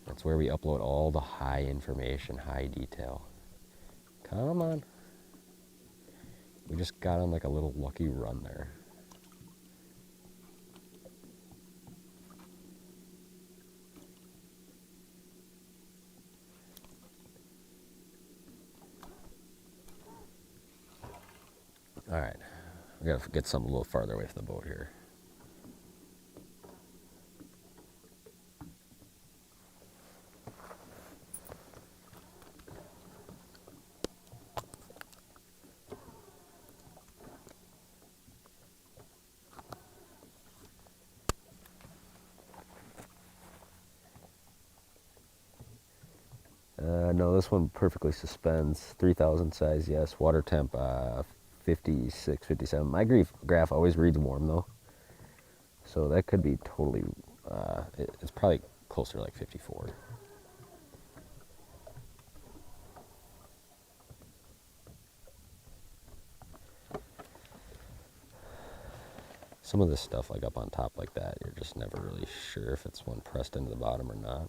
That's where we upload all the high information, high detail. Come on. We just got on like a little lucky run there. All right, we gotta get something a little farther away from the boat here. No, this one perfectly suspends. 3,000 size, yes. Water temp, 56, 57. My graph always reads warm though, so that could be totally. It's probably closer to like 54. Some of this stuff, like up on top like that, you're just never really sure if it's one pressed into the bottom or not.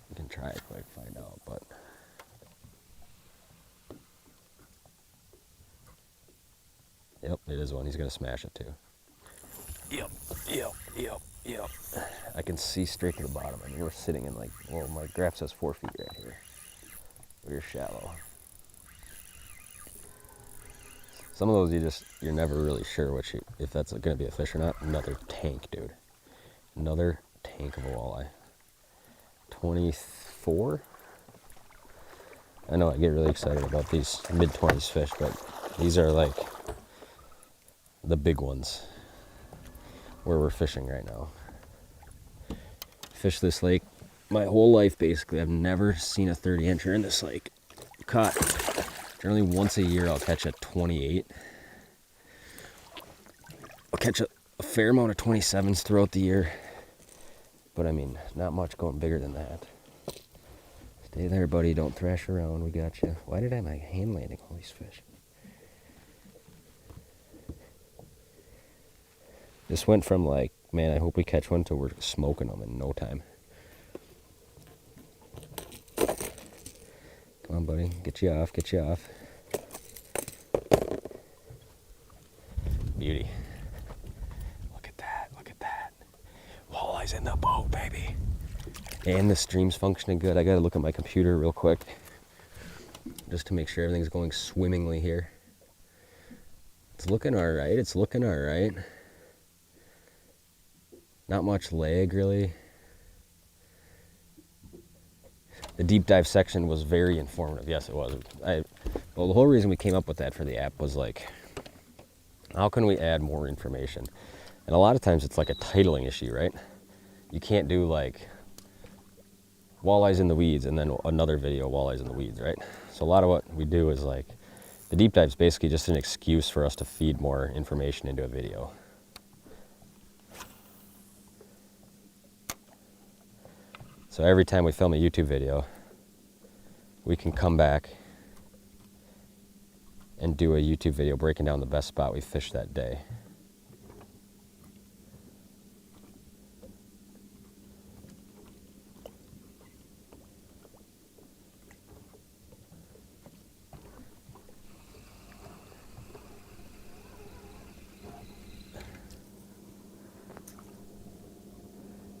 You can try it quick, find out, but yep, it is one. He's gonna smash it too. Yep. I can see straight to the bottom. I mean, we're sitting in like, well, my graph says 4 feet right here. We're shallow. Some of those you're never really sure if that's gonna be a fish or not. Another tank, dude. Another tank of a walleye. 24. I know I get really excited about these mid-20s fish, but these are like the big ones where we're fishing right now. Fish this lake my whole life basically. I've never seen a 30-incher in this lake. Caught generally once a year. I'll catch a 28. I'll catch a fair amount of 27s throughout the year, but I mean, not much going bigger than that. Stay there, buddy. Don't thrash around. We got you. Why did I have my hand landing all these fish? This went from like, man, I hope we catch one, to we're smoking them in no time. Come on, buddy. Get you off. Get you off. Beauty. Look at that. Look at that. Walleye's in the boat, baby. And the stream's functioning good. I got to look at my computer real quick just to make sure everything's going swimmingly here. It's looking all right. It's looking all right. Not much lag, really. The deep dive section was very informative. Yes, it was. Well, the whole reason we came up with that for the app was like, how can we add more information? And a lot of times it's like a titling issue, right? You can't do like walleyes in the weeds and then another video, walleyes in the weeds, right? So a lot of what we do is like, the deep dive is basically just an excuse for us to feed more information into a video. So every time we film a YouTube video, we can come back and do a YouTube video breaking down the best spot we fished that day.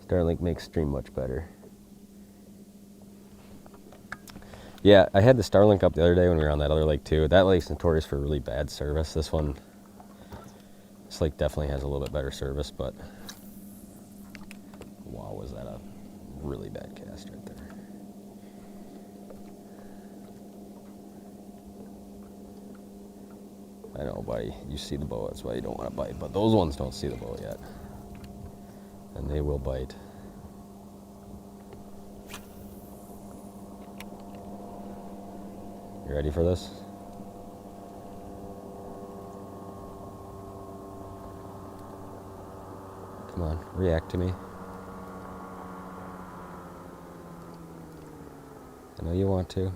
Starlink makes stream much better. Yeah, I had the Starlink up the other day when we were on that other lake too. That lake's notorious for really bad service. This lake definitely has a little bit better service, but wow, was that a really bad cast right there. I know, buddy, you see the boat, that's why you don't want to bite, but those ones don't see the boat yet. And they will bite. You ready for this? Come on, react to me. I know you want to.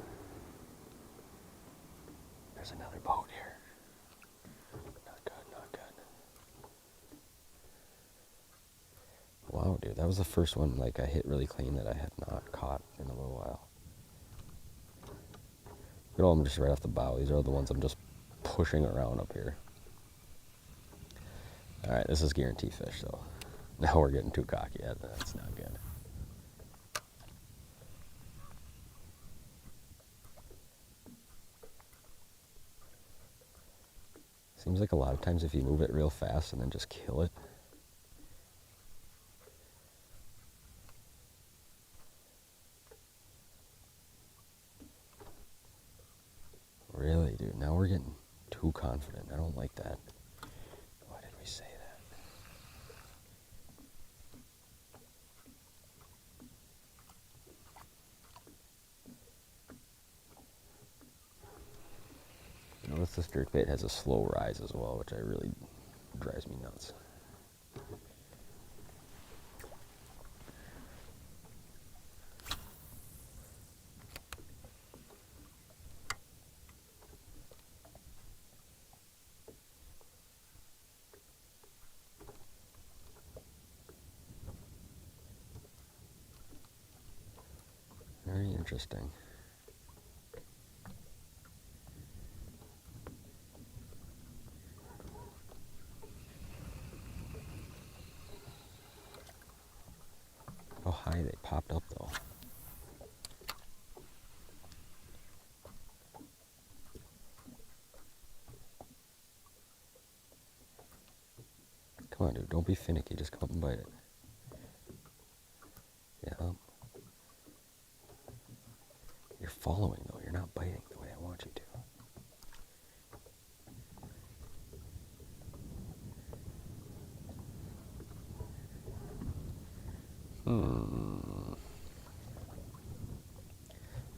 There's another boat here. Not good, not good. Wow, dude, that was the first one like I hit really clean that I had not caught in a little while. Look at all of them just right off the bow. These are the ones I'm just pushing around up here. Alright, this is guarantee fish, though. Now we're getting too cocky. That's not good. Seems like a lot of times if you move it real fast and then just kill it. Really, dude, now we're getting too confident. I don't like that. Why did we say that? Notice this jerkbait has a slow rise as well, which really drives me nuts. Very interesting. How high they popped up though. Come on, dude, don't be finicky, just come up and bite it. Yeah. You're following though, you're not biting the way I want you to.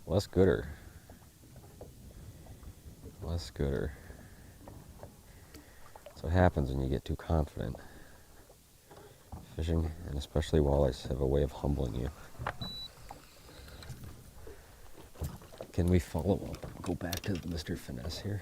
Less gooder. Less gooder. That's what happens when you get too confident. Fishing, and especially walleyes, have a way of humbling you. Can we follow up and go back to Mr. Finesse here?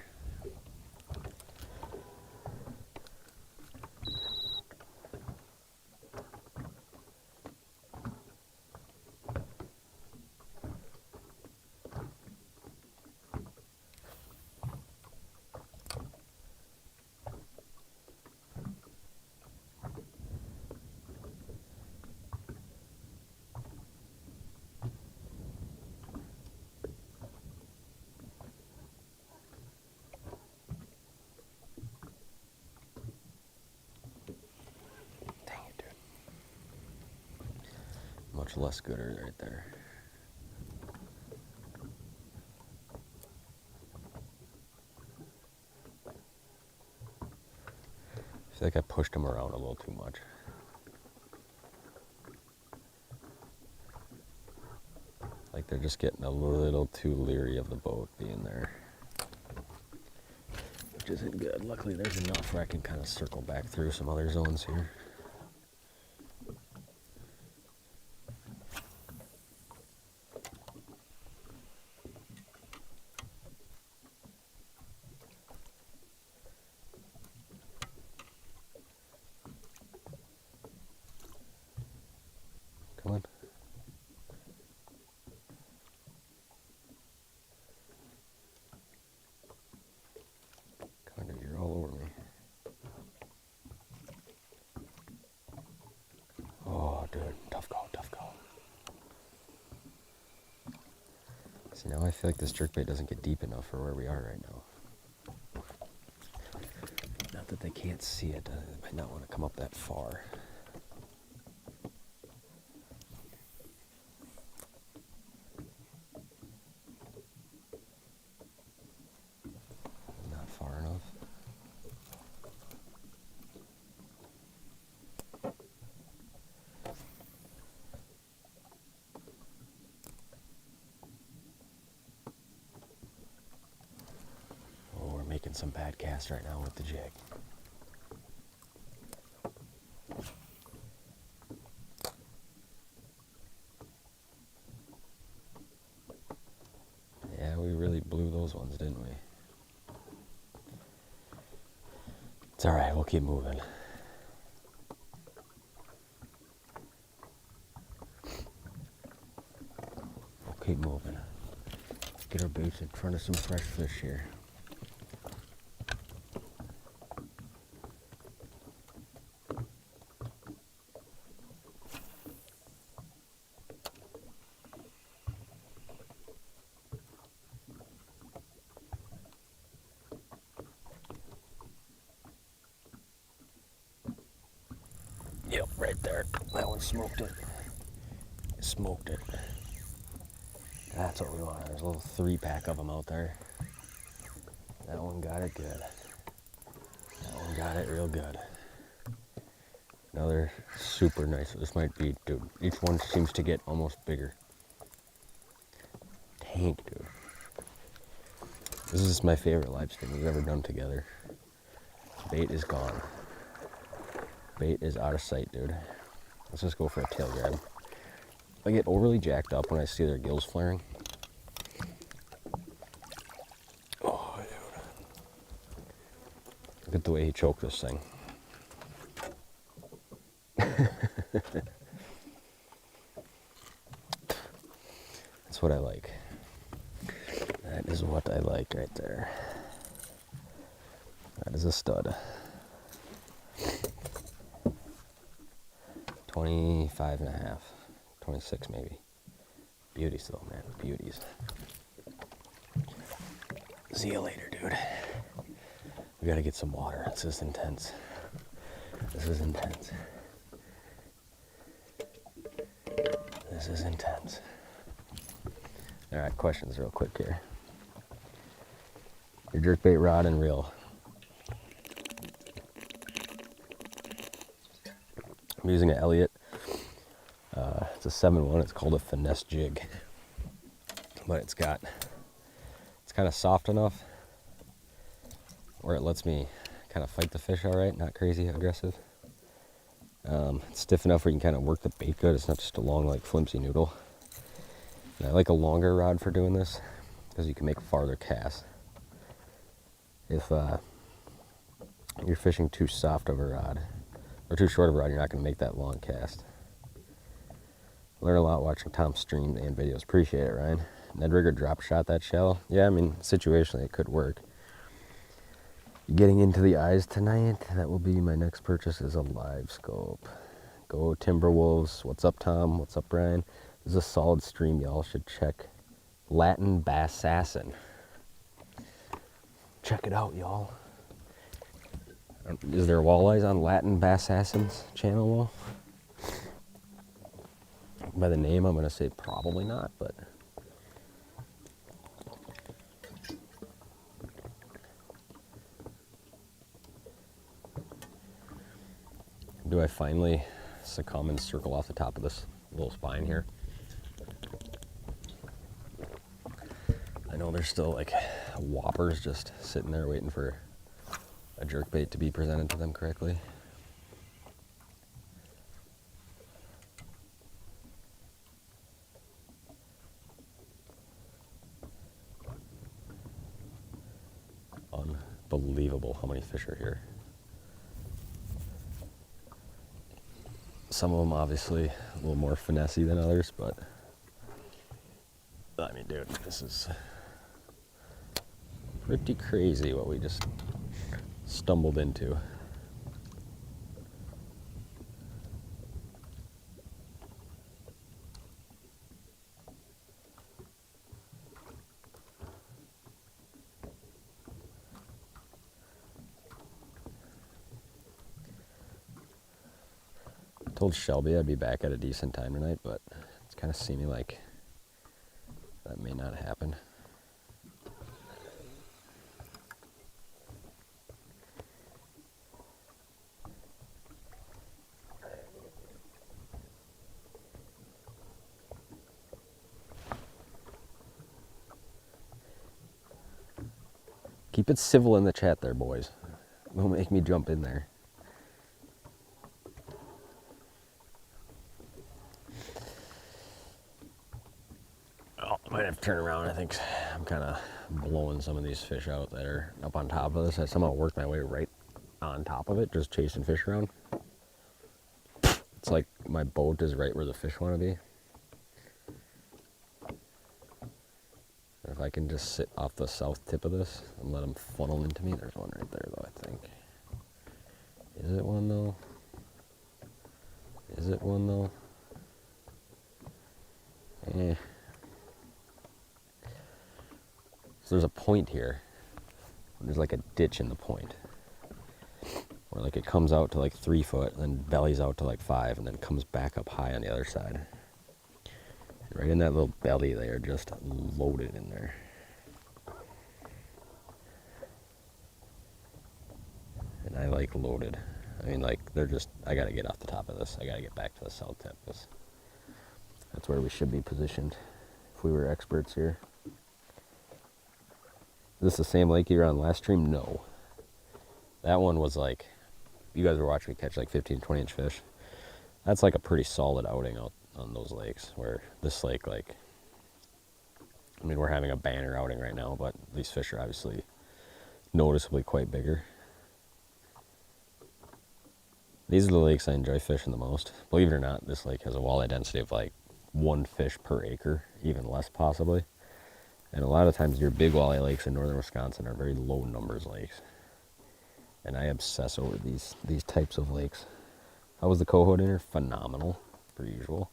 Much less gooder right there. I feel like I pushed him around a little too much. Like they're just getting a little too leery of the boat being there. Which isn't good. Luckily there's enough where I can kind of circle back through some other zones here. Come on. Kind of, you're all over me. Oh, dude, tough call, tough call. See, now I feel like this jerkbait doesn't get deep enough for where we are right now. Not that they can't see it, they might not want to come up that far. Not far enough. Oh, we're making some bad casts right now with the jig. Yeah, we really blew those ones, didn't we? It's alright, we'll keep moving. We'll keep moving. Get our baits in front of some fresh fish here. Yep, right there. That one smoked it. Smoked it. That's what we want. There's a little 3-pack of them out there. That one got it good. That one got it real good. Another super nice. This might be, dude, each one seems to get almost bigger. Tank, dude. This is my favorite live stream we've ever done together. Bait is gone. Bait is out of sight, dude. Let's just go for a tail grab. I get overly jacked up when I see their gills flaring. Oh, dude. Look at the way he choked this thing. That's what I like. That is what I like right there. That is a stud. 25 and a half. 26 maybe. Beauties though, man. Beauties. See you later, dude. We gotta get some water. This is intense. This is intense. This is intense. Alright, questions real quick here. Your jerkbait rod and reel. I'm using an Elliott. It's a 7-1. It's called a finesse jig. But it's kind of soft enough where it lets me kind of fight the fish all right, not crazy aggressive. It's stiff enough where you can kind of work the bait good. It's not just a long, like, flimsy noodle. And I like a longer rod for doing this. because you can make farther casts. If you're fishing too soft of a rod or too short of a rod, you're not going to make that long cast. Learn a lot watching Tom's stream and videos. Appreciate it, Ryan. Ned Rigger drop shot that shell. Yeah, I mean, situationally it could work. Getting into the eyes tonight, that will be my next purchase, is a live scope. Go Timberwolves. What's up, Tom? What's up, Brian? This is a solid stream. Y'all should check Latin Bassassin. Check it out, y'all. Is there walleyes on Latin Bassassin's channel, Will? By the name, I'm going to say probably not, but... Do I finally succumb and circle off the top of this little spine here? I know there's still like whoppers just sitting there waiting for a jerkbait to be presented to them correctly. Unbelievable how many fish are here. Some of them obviously a little more finessey than others, but I mean, dude, this is pretty crazy what we just stumbled into. I told Shelby I'd be back at a decent time tonight, but it's kind of seeming like that may not happen. Keep it civil in the chat there, boys. Don't make me jump in there. Oh, I might have to turn around. I think I'm kind of blowing some of these fish out that are up on top of this. I somehow worked my way right on top of it, just chasing fish around. It's like my boat is right where the fish want to be. If I can just sit off the south tip of this and let them funnel into me. There's one right there, though, I think. Is it one, though? Is it one, though? Eh. So there's a point here. There's like a ditch in the point. Where like it comes out to like 3 foot, and then bellies out to like 5, and then comes back up high on the other side. Right in that little belly there, just loaded in there. And I like loaded. I mean, like, they're just, I gotta get off the top of this. I gotta get back to the south tip. That's where we should be positioned if we were experts here. Is this the same lake you were on last stream? No. That one was like, you guys were watching me catch like 15, 20 inch fish. That's like a pretty solid outing out on those lakes, where this lake, like, I mean, we're having a banner outing right now, but these fish are obviously noticeably quite bigger. These are the lakes I enjoy fishing the most. Believe it or not, this lake has a walleye density of like 1 fish per acre, even less possibly. And a lot of times your big walleye lakes in northern Wisconsin are very low numbers lakes. And I obsess over these types of lakes. How was the coho dinner? Phenomenal, per usual.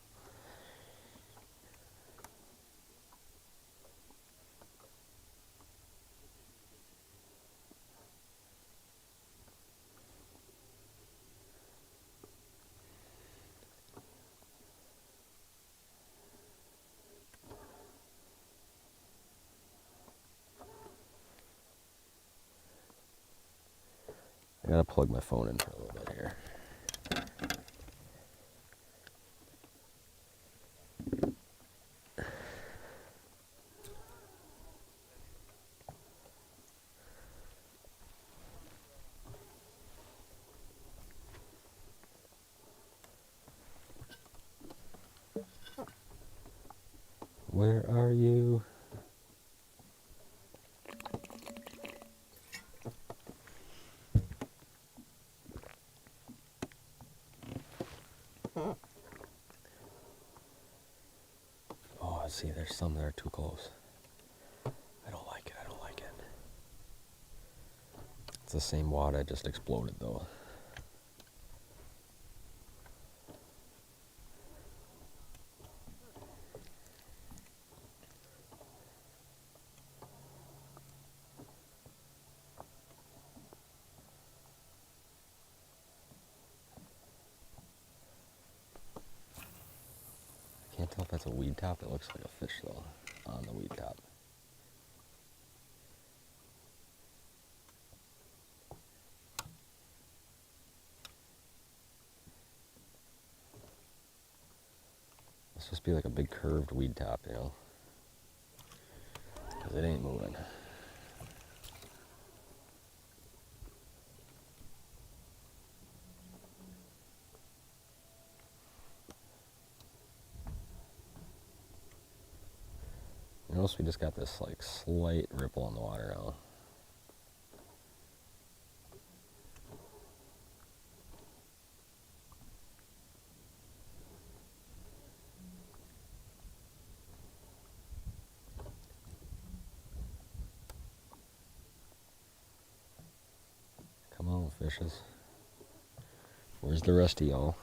I gotta plug my phone in for a little bit here. Where are you? Oh, see, there's some that are too close. I don't like it. I don't like it. It's the same wad I just exploded, though. I can't tell if that's a weed top. It looks like a fish, though, on the weed top. It's supposed to be like a big curved weed top, you know? Because it ain't moving. Notice we just got this like slight ripple on the water now. Come on, fishes. Where's the rest of y'all?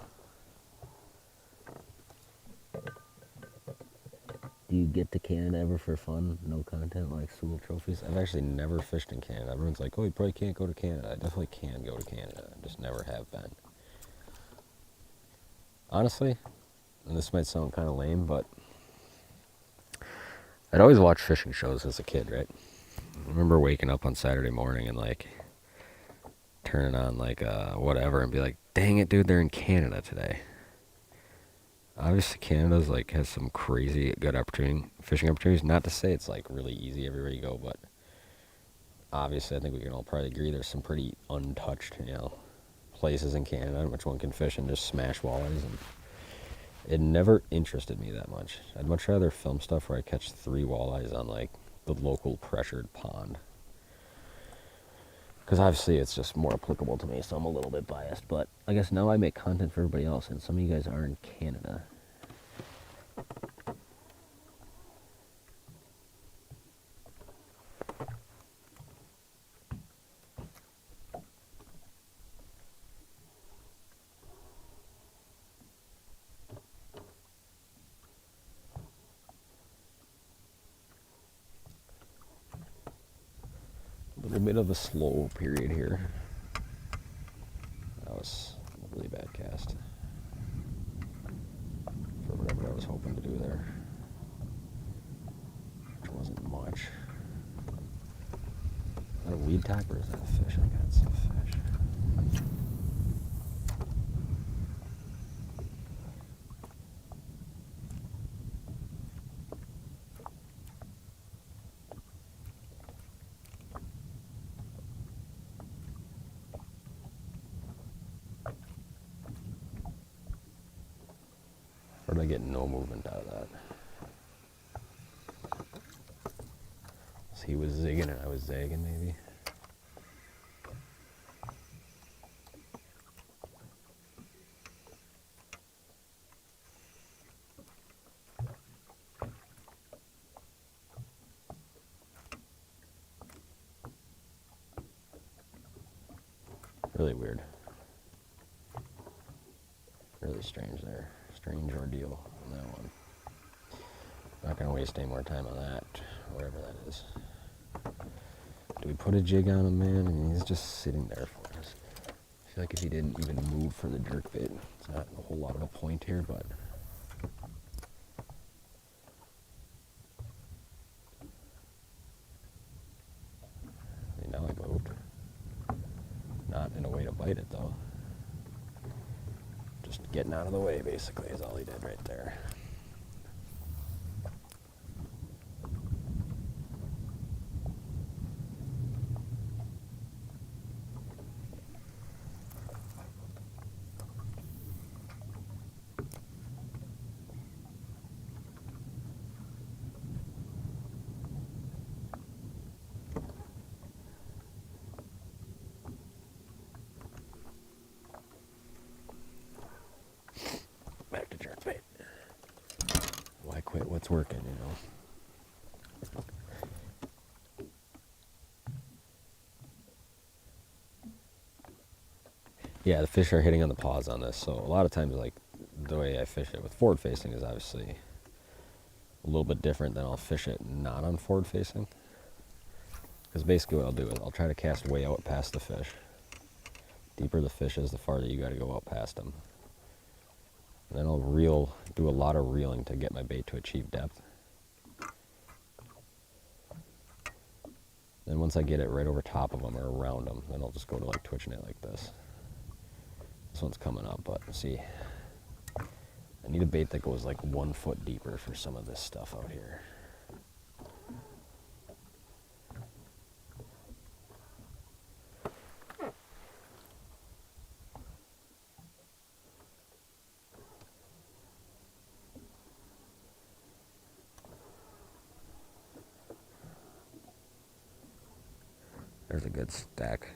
Do you get to Canada ever for fun? No content like Sewell trophies? I've actually never fished in Canada. Everyone's like, oh, you probably can't go to Canada. I definitely can go to Canada. I just never have been. Honestly, and this might sound kind of lame, but I'd always watch fishing shows as a kid, right? I remember waking up on Saturday morning and like turning on like whatever and be like, dang it, dude, they're in Canada today. Obviously, Canada's like has some crazy good fishing opportunities. Not to say it's like really easy everywhere you go, but obviously, I think we can all probably agree there's some pretty untouched, places in Canada in which one can fish and just smash walleyes. And it never interested me that much. I'd much rather film stuff where I catch 3 walleyes on like the local pressured pond. Because obviously it's just more applicable to me, so I'm a little bit biased. But I guess now I make content for everybody else, and some of you guys are in Canada. A little bit of a slow period here. That was a really bad cast for whatever I was hoping to do there, which wasn't much. Is that a weed top or is that a fish? I think that's a fish. Or did I get no movement out of that? So he was zigging and I was zagging, maybe? Really weird. Really strange there. Strange ordeal on that one. Not going to waste any more time on that, whatever that is. Do we put a jig on him, man? I mean, he's just sitting there for us. I feel like if he didn't even move for the jerkbait, it's not a whole lot of a point here, but... I mean, now he moved. Not in a way to bite it, though. Just getting out of the way, basically, is all he did right there. it's working, you know. Yeah, the fish are hitting on the paws on this, so a lot of times, like, the way I fish it with forward facing is obviously a little bit different than I'll fish it not on forward facing. Because basically what I'll do is I'll try to cast way out past the fish. Deeper the fish is, the farther you gotta go out past them. And then I'll do a lot of reeling to get my bait to achieve depth. Then once I get it right over top of them or around them, then I'll just go to like twitching it like this. This one's coming up, but see, I need a bait that goes like 1 foot deeper for some of this stuff out here. There's a good stack.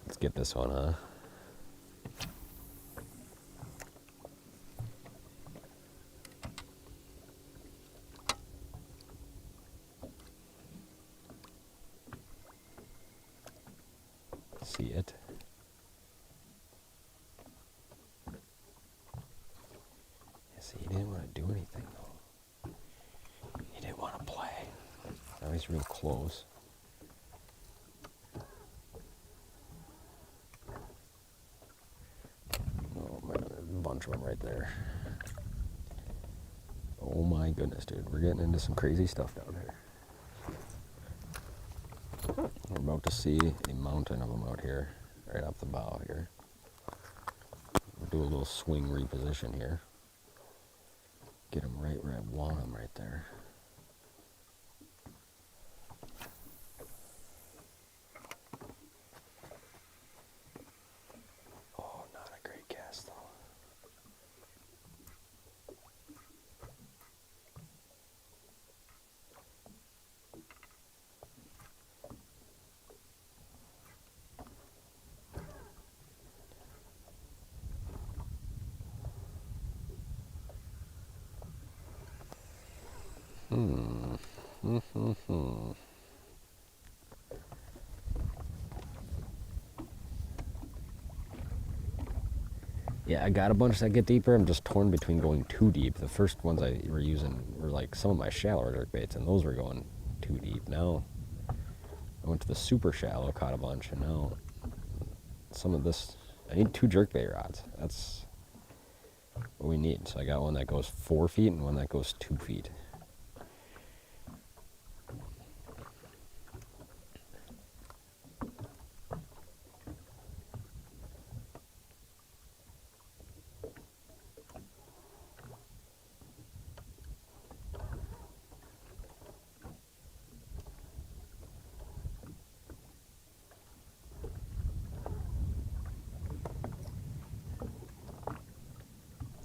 Let's get this one, huh? See it? Yeah, see, he didn't want to do anything, though. He didn't want to play. Now he's real close. Oh, man, there's a bunch of them right there. Oh, my goodness, dude. We're getting into some crazy stuff down here. We're about to see a mountain of them out here, right off the bow here. We'll do a little swing reposition here. Get them right where I want them, right there. Oh, not a great cast, though. Yeah, I got a bunch that get deeper. I'm just torn between going too deep. The first ones I were using were like some of my shallower jerk baits, and those were going too deep. Now I went to the super shallow, caught a bunch, and now some of this, I need 2 jerkbait rods. That's what we need. So I got one that goes 4 feet and one that goes 2 feet.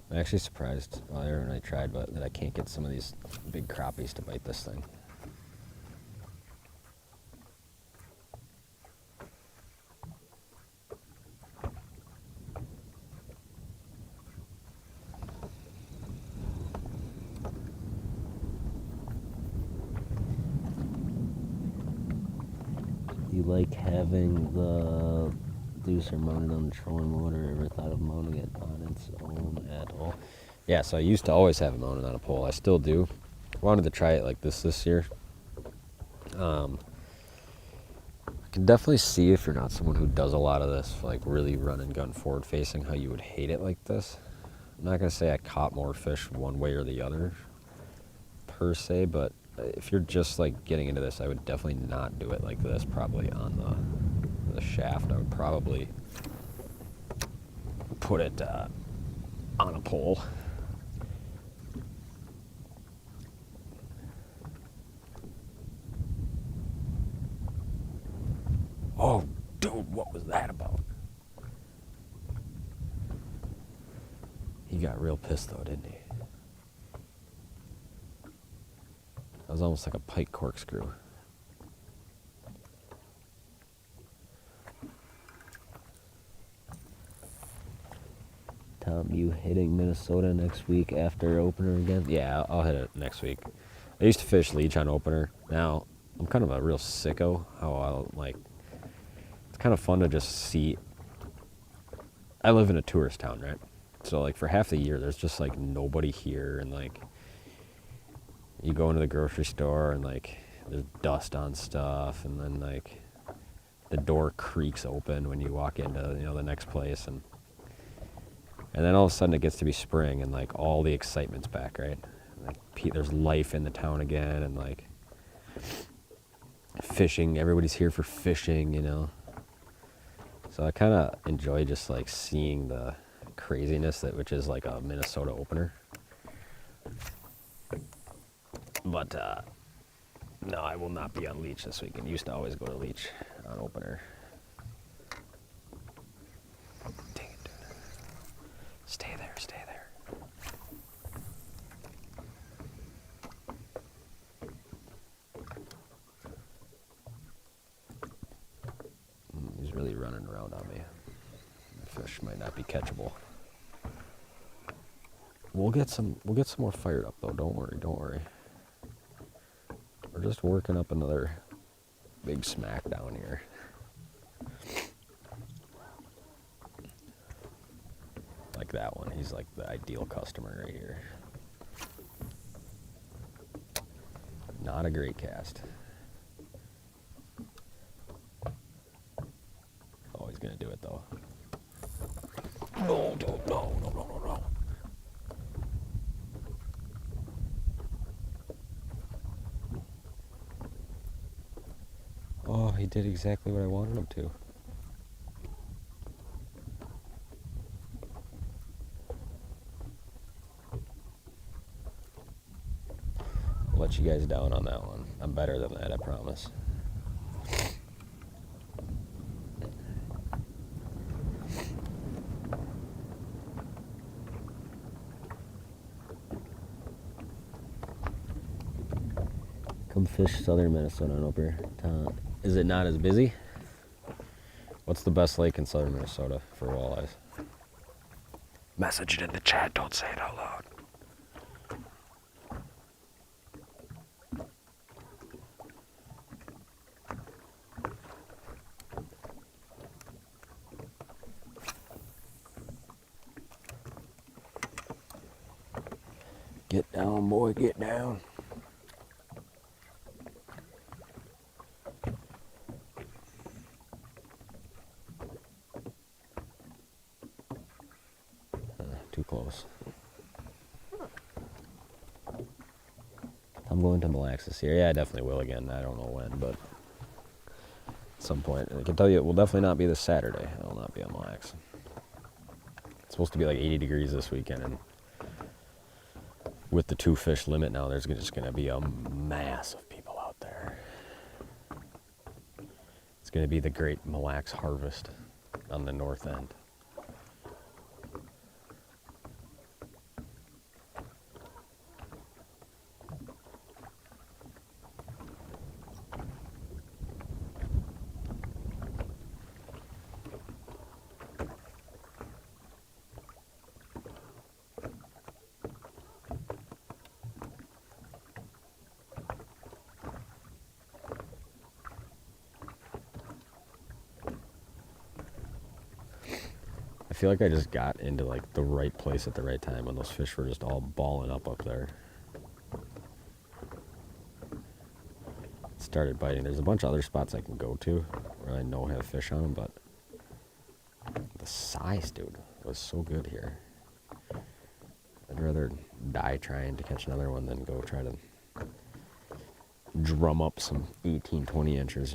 I'm actually surprised, well, I already tried, but that I can't get some of these big crappies to bite this thing. You like having the deucer mounted on the trolling motor? Ever thought of mounting it on its own at all? Yeah, so I used to always have it mounted on a pole. I still do. Wanted to try it like this year. I can definitely see if you're not someone who does a lot of this, like really run and gun forward facing, how you would hate it like this. I'm not going to say I caught more fish one way or the other per se, but if you're just like getting into this, I would definitely not do it like this, probably on the shaft. I would probably put it on a pole. Oh, dude, what was that about? He got real pissed though, didn't he? That was almost like a pike corkscrew. Tom, you hitting Minnesota next week after opener again? Yeah, I'll hit it next week. I used to fish leech on opener. Now, I'm kind of a real sicko. It's kind of fun to just see. I live in a tourist town, right? So, like, for half the year, there's just, like, nobody here. And, like, you go into the grocery store and, like, there's dust on stuff. And then, like, the door creaks open when you walk into, the next place. And then all of a sudden it gets to be spring and, like, all the excitement's back, right? Like, there's life in the town again and, like, fishing. Everybody's here for fishing. So I kind of enjoy just, like, seeing the craziness which is, like, a Minnesota opener. But, no, I will not be on leech this weekend. Used to always go to leech on opener. Dang it, dude. Stay there. He's really running around on me. The fish might not be catchable. We'll get some more fired up though. Don't worry. We're just working up another big smack down here. Like that one. He's like the ideal customer right here. Not a great cast. Oh, he's gonna do it though. No. Oh, he did exactly what I wanted him to. I'll let you guys down on that one. I'm better than that, I promise. Come fish southern Minnesota on opener. Is it not as busy? What's the best lake in southern Minnesota for walleyes? Message it in the chat, don't say it out loud. Get down, boy, get down. Too close. I'm going to Mille Lacs this year. Yeah, I definitely will again. I don't know when, but at some point. I can tell you it will definitely not be this Saturday. I will not be on Mille Lacs. It's supposed to be like 80 degrees this weekend, and with the 2 fish limit now, there's just going to be a mass of people out there. It's going to be the great Mille Lacs harvest on the north end. I feel like I just got into like the right place at the right time when those fish were just all balling up there. Started biting. There's a bunch of other spots I can go to where I know have fish on them, but the size, dude, was so good here. I'd rather die trying to catch another one than go try to drum up some 18, 20 inches,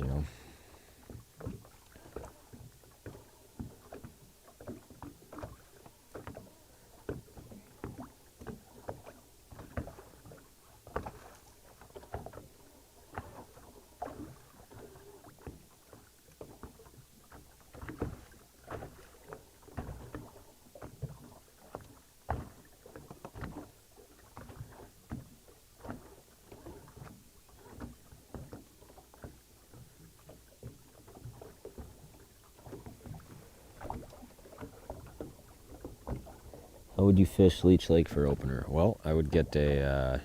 How would you fish Leech Lake for opener? Well, I would get a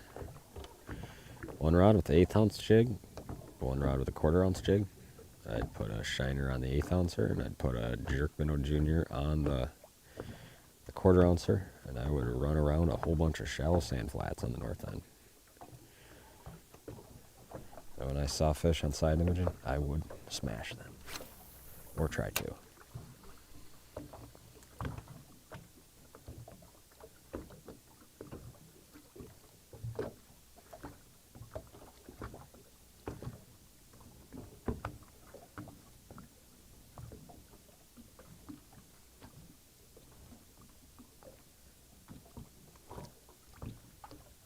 one rod with the 1/8 ounce jig, one rod with a 1/4 ounce jig. I'd put a shiner on the 1/8 ouncer, and I'd put a jerk minnow junior on the 1/4 ouncer, and I would run around a whole bunch of shallow sand flats on the north end. And when I saw fish on side imaging, I would smash them, or try to.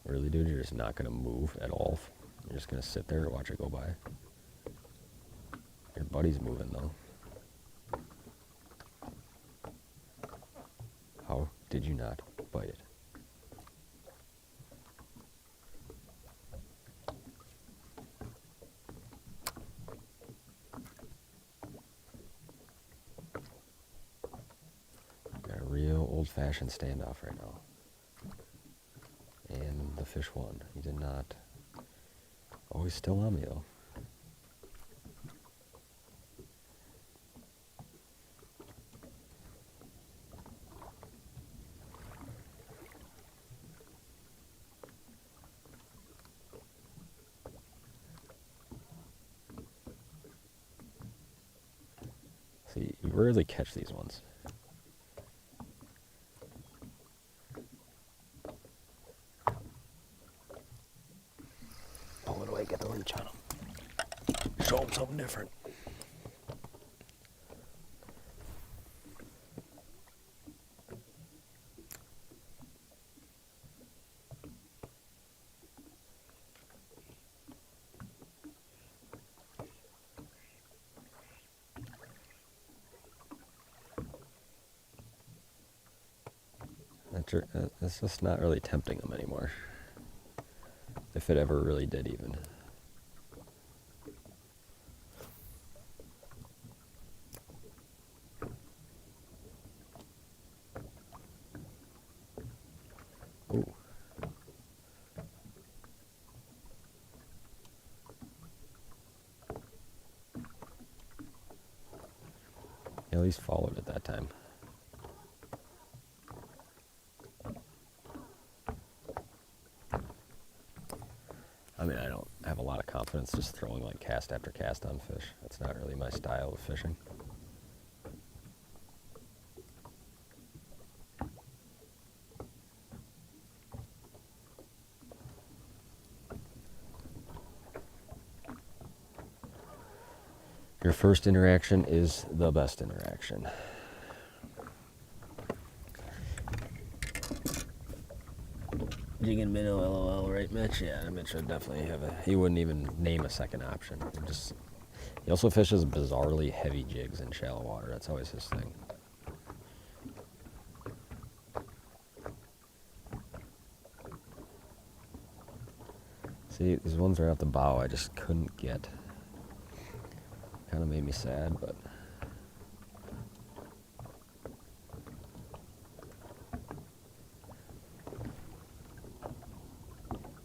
Really, dude, you're just not going to move at all. You're just going to sit there and watch it go by. Your buddy's moving, though. How did you not bite it? Got a real old-fashioned standoff right now. And the fish won. He did not. Oh, he's still on me, though. See, you rarely catch these ones. Pull it away, get the leech on him. Show him something different. It's just not really tempting them anymore. If it ever really did, even. Ooh. At least followed it that time. I mean, I don't have a lot of confidence just throwing like cast after cast on fish. That's not really my style of fishing. Your first interaction is the best interaction. Jigging minnow, LOL, right, Mitch? Yeah, Mitch would definitely have a. He wouldn't even name a second option. He also fishes bizarrely heavy jigs in shallow water. That's always his thing. See, these ones are at the bow. I just couldn't get. Kind of made me sad, but.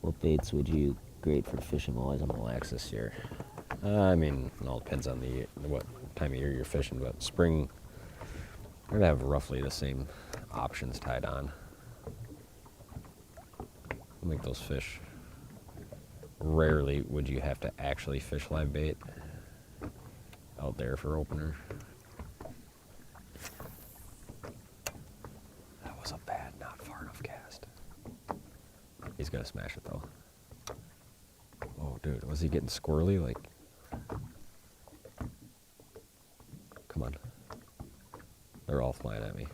What baits would you grade for fishing walleyes on the Mille Lacs this year? I mean, it all depends on what time of year you're fishing, but spring, we're gonna have roughly the same options tied on. We'll make those fish. Rarely would you have to actually fish live bait out there for opener. That was a bad, not far enough cast. He's gonna smash it though. Oh, dude, was he getting squirrely? Like, come on. They're all flying at me.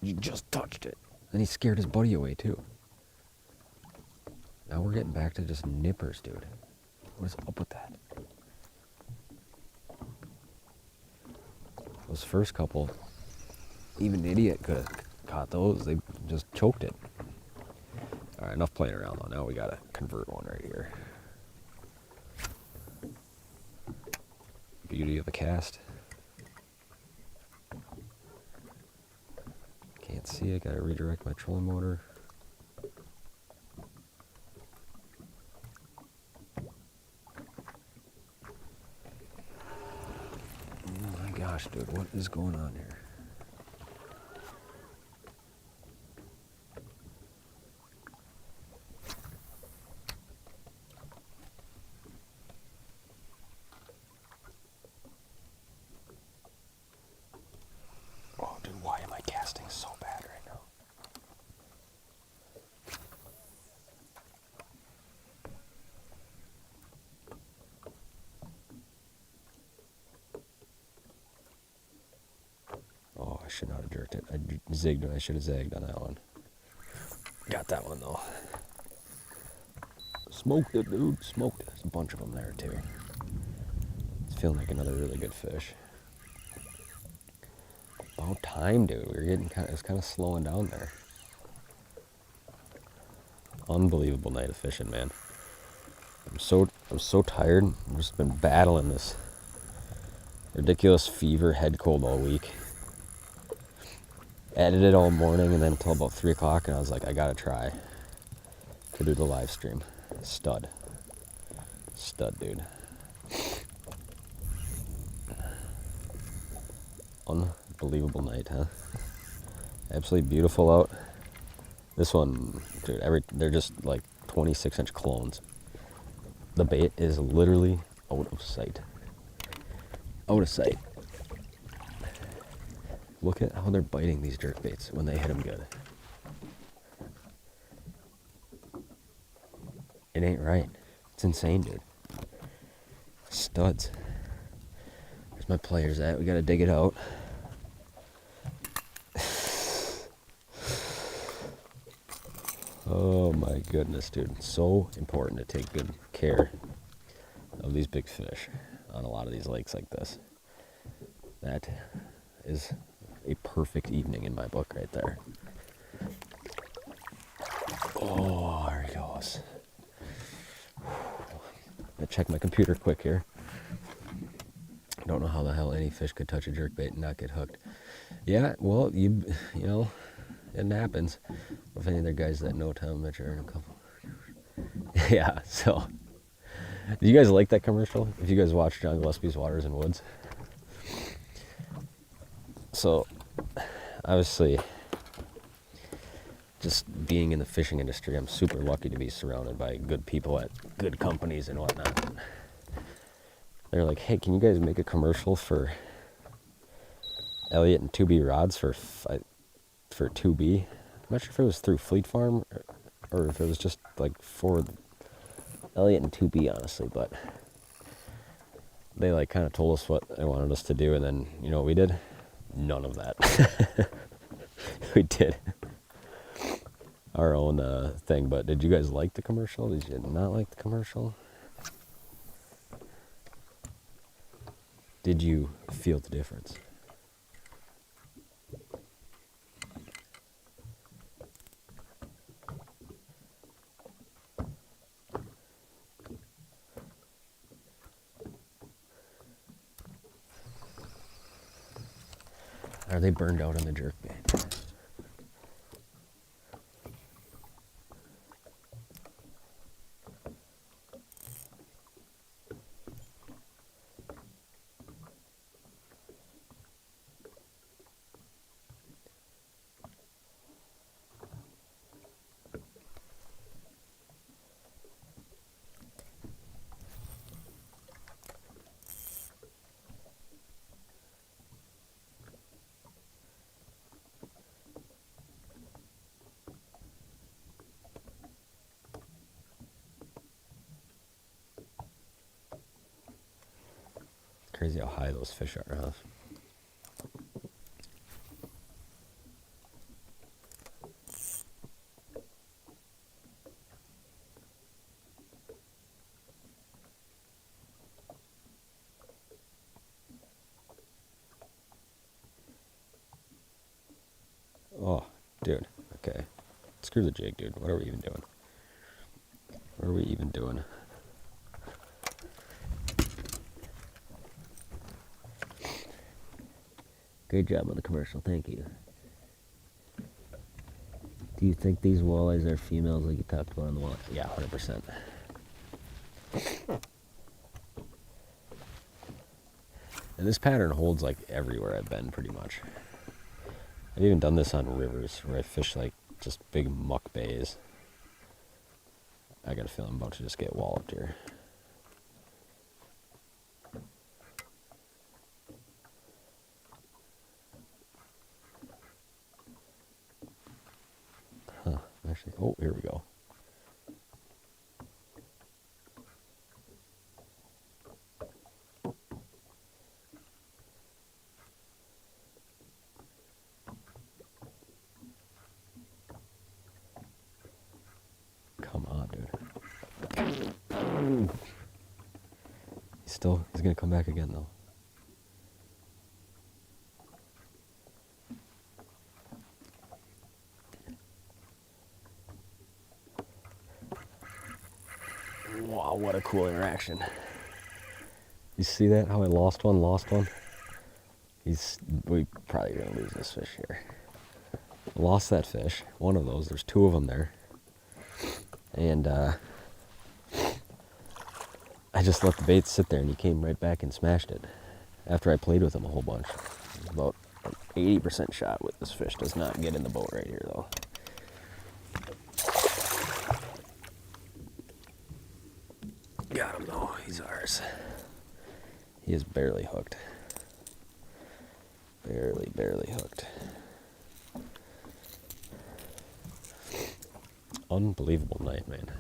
You just touched it. And he scared his buddy away too. Now we're getting back to just nippers, dude. What is up with that? Those first couple, even an idiot could have caught those. They just choked it. All right, enough playing around though. Now we gotta convert one right here. Beauty of a cast. Can't Can't see. I gotta redirect my trolling motor. Oh my gosh, dude, what is going on here? Oh, dude, why am I casting so bad right now? Oh, I should not have jerked it. I zigged when I should have zagged on that one. Got that one though. Smoked it, dude. Smoked it. There's a bunch of them there too. It's feeling like another really good fish. About time, dude. We were getting it's kind of slowing down there. Unbelievable night of fishing, man. I'm so tired. I've just been battling this ridiculous fever, head cold all week. Edited all morning and then until about 3 o'clock, and I was like, I gotta try to do the live stream. Stud, dude. Unbelievable night, huh? Absolutely beautiful out. This one, dude, they're just like 26-inch clones. The bait is literally out of sight. Out of sight. Look at how they're biting these jerk baits when they hit them good. It ain't right. It's insane, dude. Studs. Where's my players at? We gotta dig it out. Oh my goodness, dude. It's so important to take good care of these big fish on a lot of these lakes like this. That is a perfect evening in my book right there. Oh, there he goes. I check my computer quick here. I don't know how the hell any fish could touch a jerkbait and not get hooked. Yeah, well, you know, it happens. With any other guys that know Tom Mitchell in a couple. Yeah, so. Do you guys like that commercial? If you guys watch John Gillespie's Waters and Woods. So, obviously, just being in the fishing industry, I'm super lucky to be surrounded by good people at good companies and whatnot. They're like, hey, can you guys make a commercial for Elliott and 2B rods for 2B? I'm not sure if it was through Fleet Farm or if it was just like for Elliott and 2B, honestly, but they like kind of told us what they wanted us to do, and then, you know what we did? None of that. We did our own thing, but did you guys like the commercial? Did you not like the commercial? Did you feel the difference? Are they burned out on the jerkbait? Crazy how high those fish are, huh? Oh, dude. Okay. Screw the jig, dude. What are we even doing? What are we even doing? Great job on the commercial. Thank you. Do you think these walleyes are females like you talked about on the walleye? Yeah, 100%. And this pattern holds like everywhere I've been pretty much. I've even done this on rivers where I fish like just big muck bays. I got a feeling I'm about to just get walloped here. Huh, actually, oh, here we go. Come on, dude. He's gonna come back again though. Wow, what a cool interaction. You see that? How I lost one? We probably gonna lose this fish here. Lost that fish, one of those. There's two of them there. And I just let the bait sit there and he came right back and smashed it after I played with him a whole bunch. About an 80% shot with this fish. Does not get in the boat right here though. Got him though, he's ours. He is barely hooked. Barely hooked. Unbelievable night, man.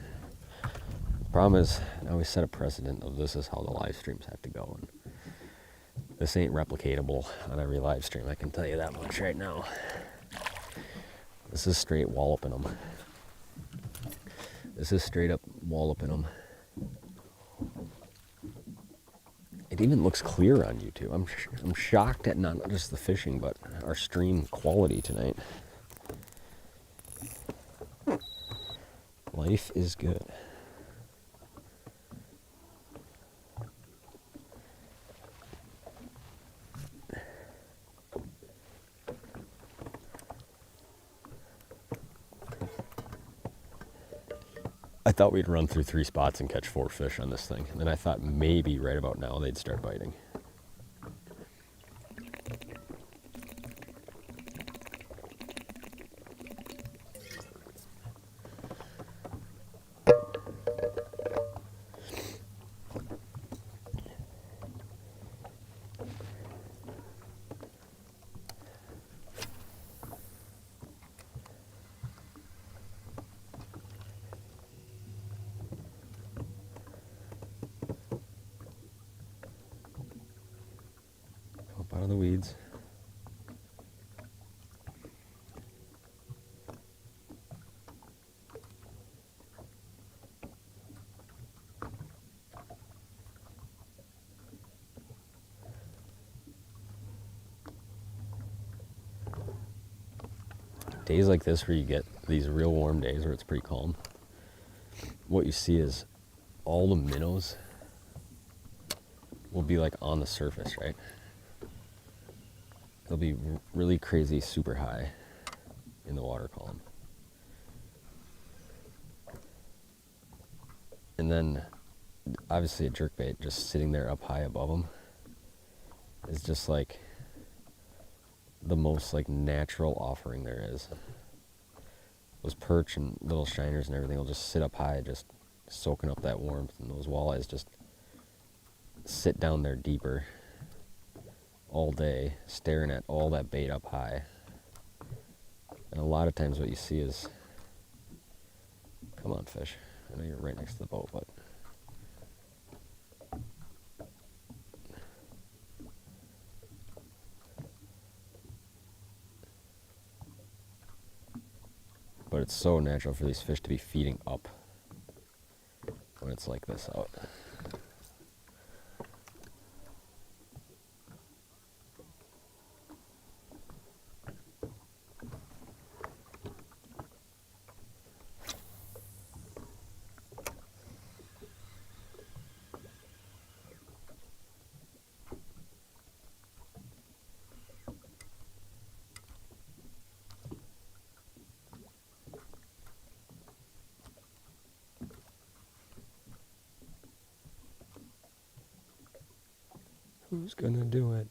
Problem is, now we set a precedent of this is how the live streams have to go. And this ain't replicatable on every live stream, I can tell you that much right now. This is straight walloping them. This is straight up walloping them. It even looks clear on YouTube. I'm shocked at not just the fishing, but our stream quality tonight. Life is good. I thought we'd run through 3 spots and catch 4 fish on this thing. And then I thought maybe right about now they'd start biting. Out of the weeds. Days like this where you get these real warm days where it's pretty calm, what you see is all the minnows will be like on the surface, right? They'll be really crazy, super high in the water column. And then, obviously a jerkbait just sitting there up high above them is just like the most like natural offering there is. Those perch and little shiners and everything will just sit up high, just soaking up that warmth, and those walleyes just sit down there deeper all day, staring at all that bait up high. And a lot of times what you see is, come on fish, I know you're right next to the boat, but it's so natural for these fish to be feeding up when it's like this out. Who's gonna do it?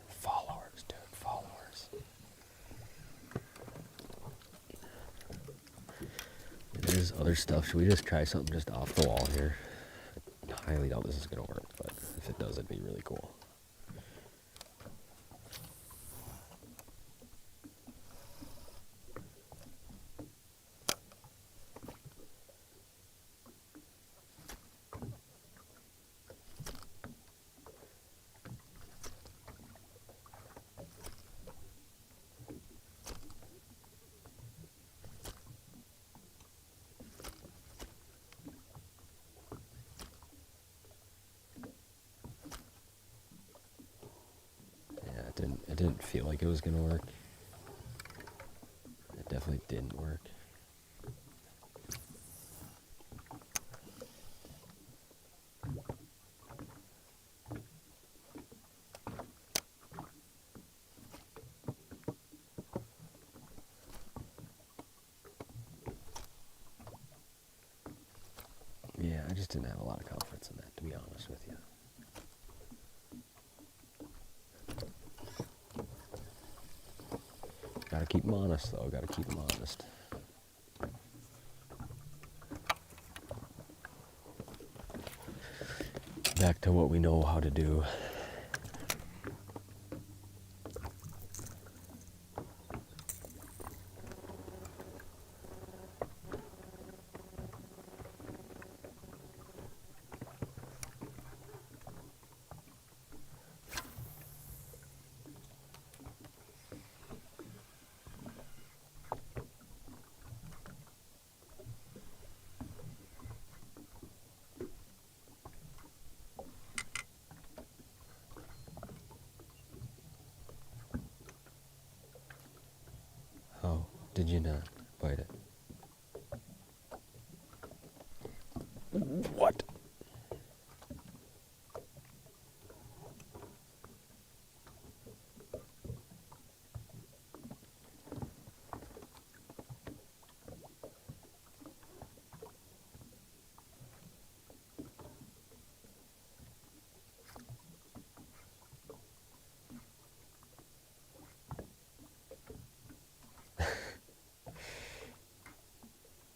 Followers, dude, followers. There's other stuff. Should we just try something just off the wall here? I highly doubt this is gonna work, but if it does, it'd be really cool. It didn't feel like it was gonna work. It definitely didn't work. Yeah, I just didn't have a lot of confidence in that, to be honest with you. Gotta keep them honest, though. Gotta keep them honest. Back to what we know how to do. Oh, did you not bite it? What?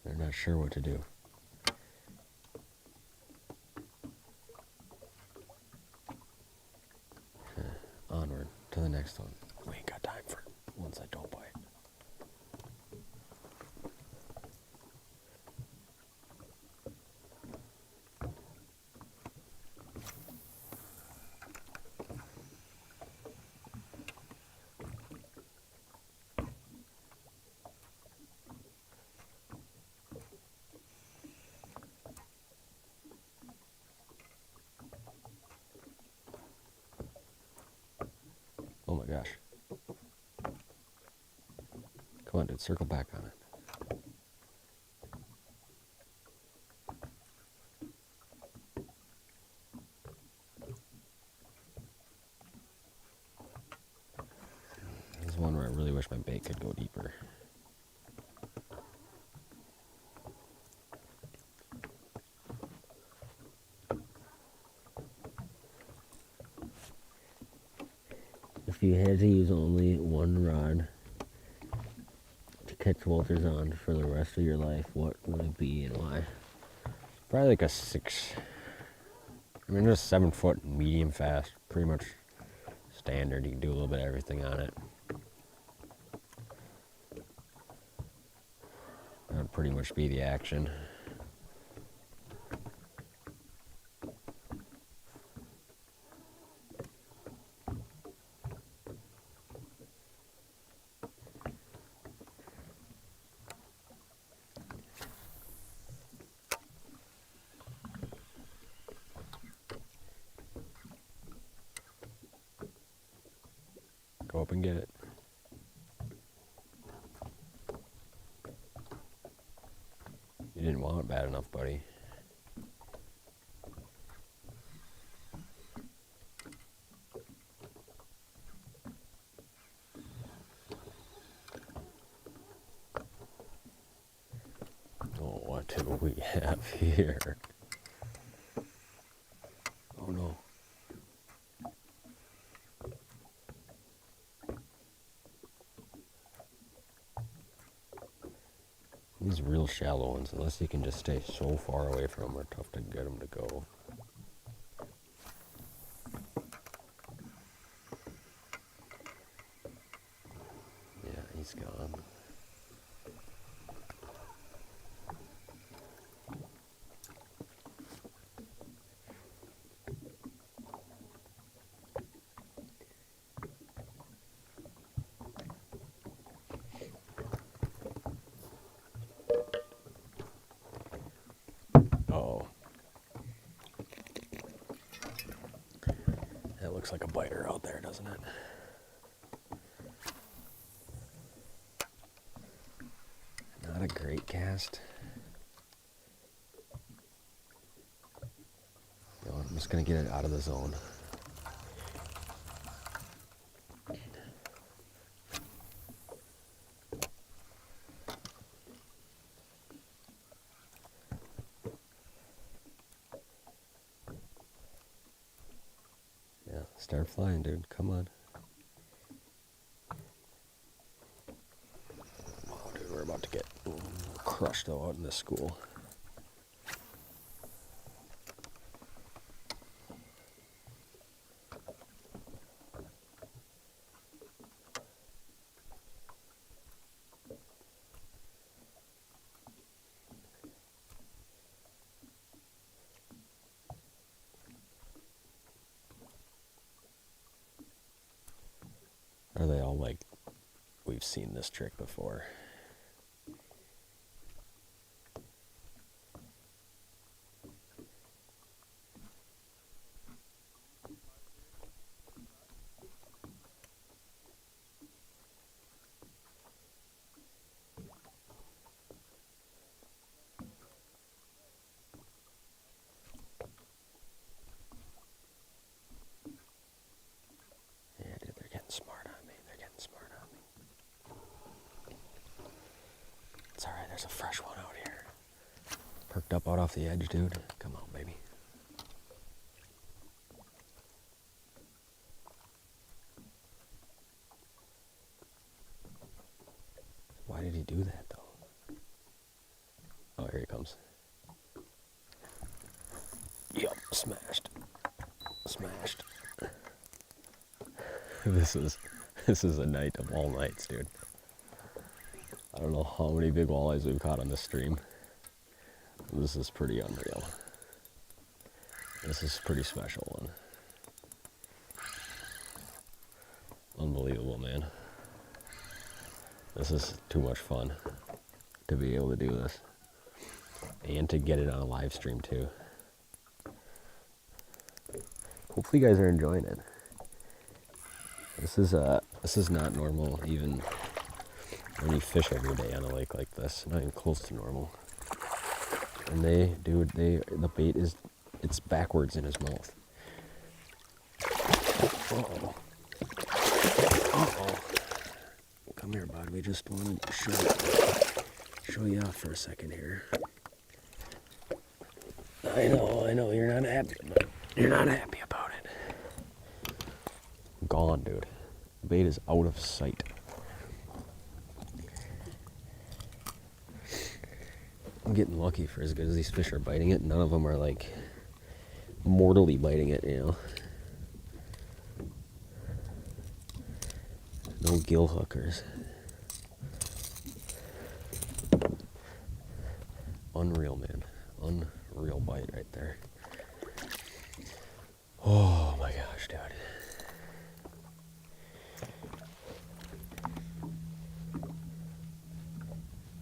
They're not sure what to do. Onward to the next one. We ain't got time for ones that don't bite. Oh my gosh. Come on, dude, circle back on it. This is one where I really wish my bait could go deeper. If you had to use only one rod to catch Walters on for the rest of your life, what would it be and why? Probably like a 6. I mean, just 7-foot medium fast, pretty much standard. You can do a little bit of everything on it. That would pretty much be the action. Go up and get it. You didn't want it bad enough, buddy. do we have here? Oh no. These real shallow ones, unless you can just stay so far away from them, are tough to get them to go. Yeah, he's gone. Oh. That looks like a biter out there, doesn't it? Not a great cast. You know, I'm just going to get it out of the zone. Yeah, start flying, dude. Come on. Oh, dude, we're about to get crushed though out in this school. Are they all like, we've seen this trick before? Yeah, dude, they're getting smart on me. They're getting smart on me. It's alright, there's a fresh one out here. Perked up out off the edge, dude. Come on, baby. Why did he do that, though? Oh, here he comes. Yup, smashed. Smashed. This is a night of all nights, dude. I don't know how many big walleyes we've caught on this stream. This is pretty unreal. This is a pretty special one. Unbelievable, man. This is too much fun to be able to do this. And to get it on a live stream too. Hopefully you guys are enjoying it. This is not normal even when you fish every day on a lake like this. Not even close to normal. And the bait is, it's backwards in his mouth. Uh-oh. Uh-oh. Come here, bud. We just want to show you off for a second here. I know, you're not happy about it. You're not happy about it. Gone, dude. The bait is out of sight. I'm getting lucky for as good as these fish are biting it. None of them are like mortally biting it, you know. No gill hookers. Unreal, man. Unreal bite right there. Oh my gosh, dude.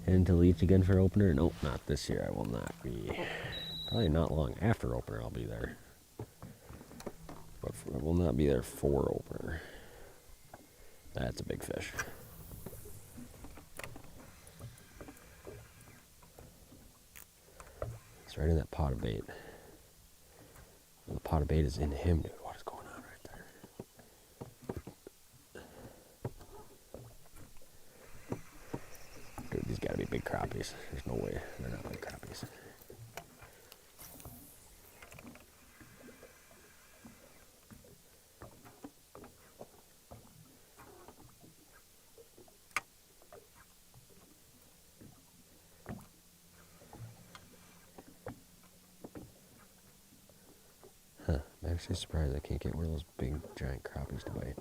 Heading to Leech again for opener? Nope, not this year. I will not be. Probably not long after opener I'll be there. But I will not be there for opener. That's a big fish. It's right in that pot of bait. The pot of bait is in him, dude. What is going on right there? Dude, these gotta be big crappies. crappies. There's no way they're not like crappies. Huh, I'm actually surprised I can't get one of those big giant crappies to bite.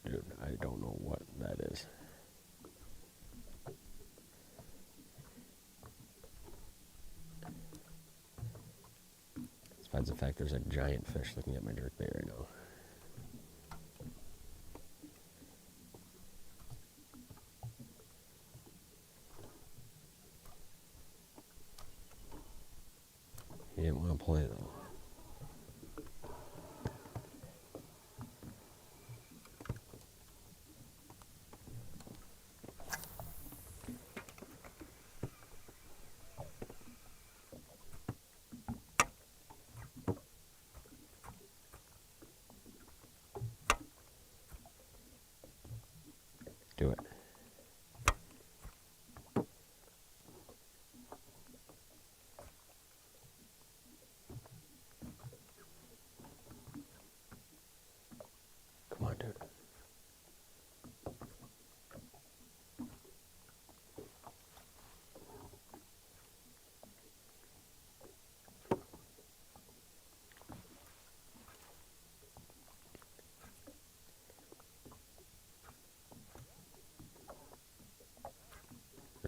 Dude, I don't know what that is. Besides the fact there's a giant fish looking at my jerkbait right now. He didn't want to play though. Do it. Come on, dude.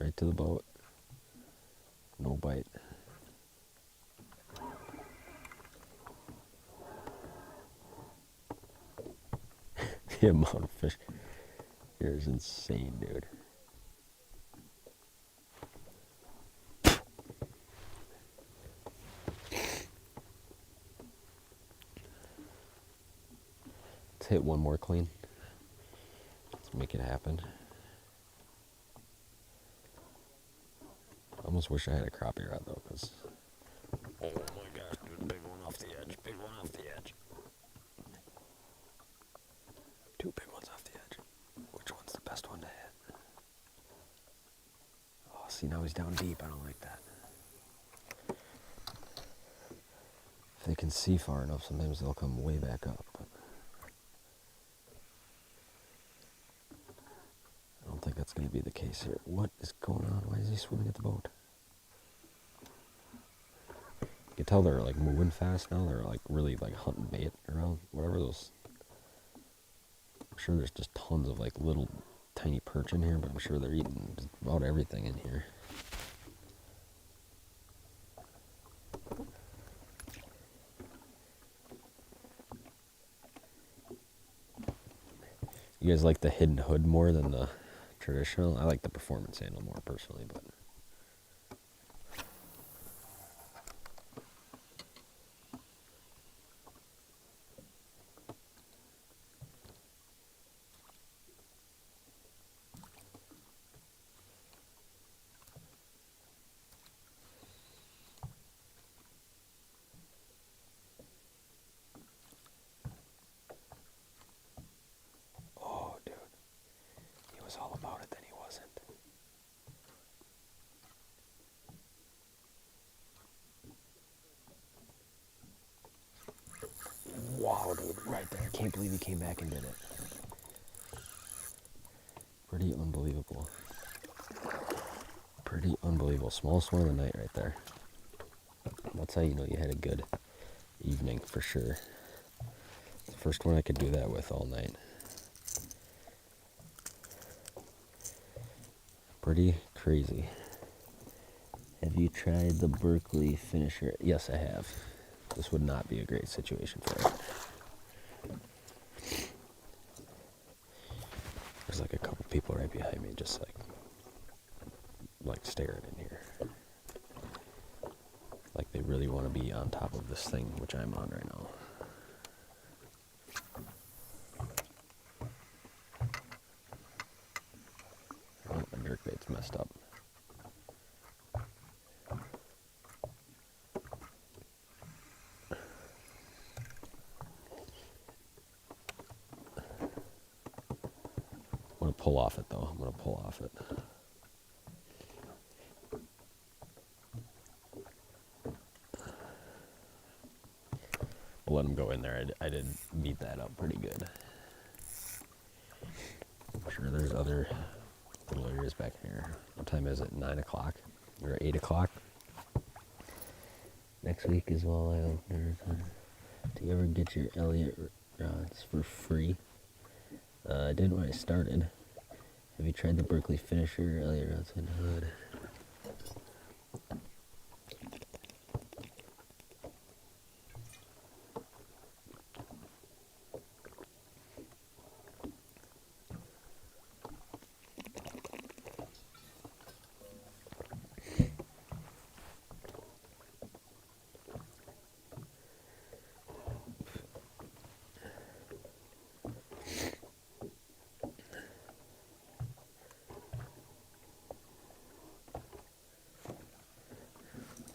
Right to the boat. No bite. The amount of fish here is insane, dude. Let's hit one more clean. Let's make it happen. I almost wish I had a crappie rod though, because oh my gosh, dude, big one off the edge, big one off the edge. Two big ones off the edge. Which one's the best one to hit? Oh, see, now he's down deep. I don't like that. If they can see far enough, sometimes they'll come way back up. But I don't think that's going to be the case here. What is going on? Why is he swimming at the boat? You can tell they're like moving fast now. They're like really like hunting bait around whatever those. I'm sure there's just tons of like little tiny perch in here, but I'm sure they're eating just about everything in here. You guys like the hidden hood more than the traditional? I like the performance handle more personally, but oh, dude, he was all about it, then he wasn't. Wow, dude, right there. I can't believe he came back and did it. Pretty unbelievable. Pretty unbelievable. Smallest one of the night right there. That's how you know you had a good evening for sure. It's the first one I could do that with all night. Pretty crazy. Have you tried the Berkeley finisher? Yes, I have. This would not be a great situation for it. There's like a couple people right behind me just like staring in here. Like they really want to be on top of this thing, which I'm on right now. messed up. I'm going to pull off it, though. I'm going to pull off it. We'll let him go in there. I did beat that up pretty good. I'm sure there's other little areas back here. What time is it? 9 o'clock? Or 8 o'clock? Next week is walleye openers. Do you ever get your Elliott rods for free? I did when I started. Have you tried the Berkeley Finisher, Elliott rods and hood?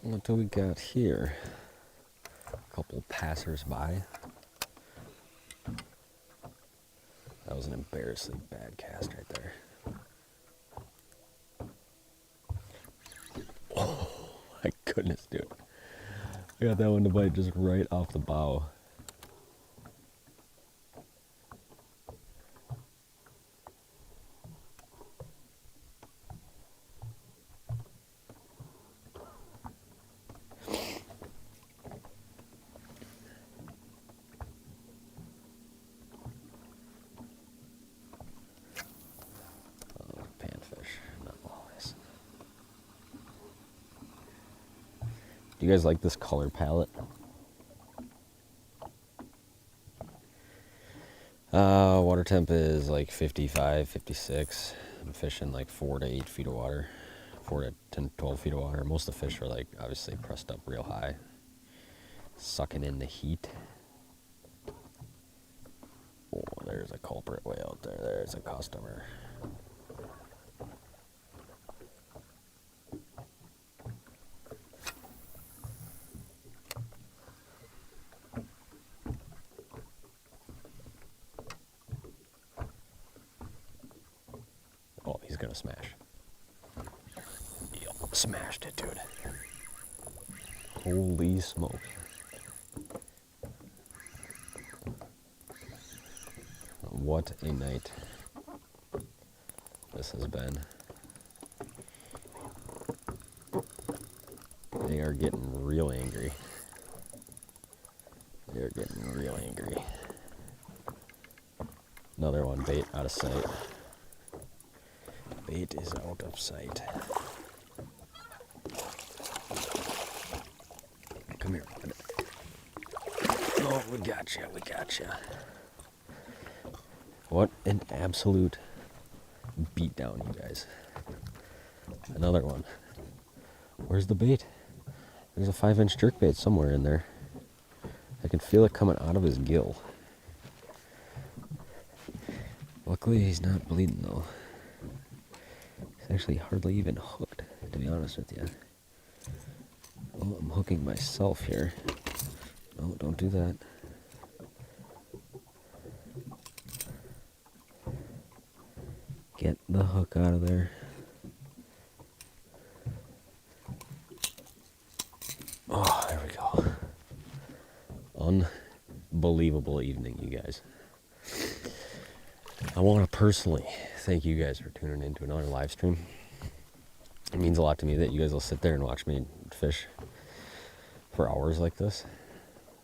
What do we got here? A couple passers-by. That was an embarrassingly bad cast right there. Oh my goodness, dude. I got that one to bite just right off the bow. Do you guys like this color palette? Water temp is like 55, 56. I'm fishing like 4 to 8 feet of water. 4 to 10, 12 feet of water. Most of the fish are like obviously pressed up real high. Sucking in the heat. Oh, there's a culprit way out there. There's a customer. Oh, he's gonna smash. Yep, smashed it, dude. Holy smokes. What a night this has been. They are getting real angry. They are getting real angry. Another one, bait out of sight. Bait is out of sight. Come here. Oh, we got you. We got you. What an absolute beatdown, you guys. Another one. Where's the bait? There's a 5-inch jerkbait somewhere in there. I can feel it coming out of his gill. Luckily, he's not bleeding, though. He's actually hardly even hooked, to be honest with you. Oh, I'm hooking myself here. No, don't do that. Get the hook out of there. Oh, there we go. Unbelievable evening, you guys. I want to personally thank you guys for tuning in to another live stream. It means a lot to me that you guys will sit there and watch me fish for hours like this.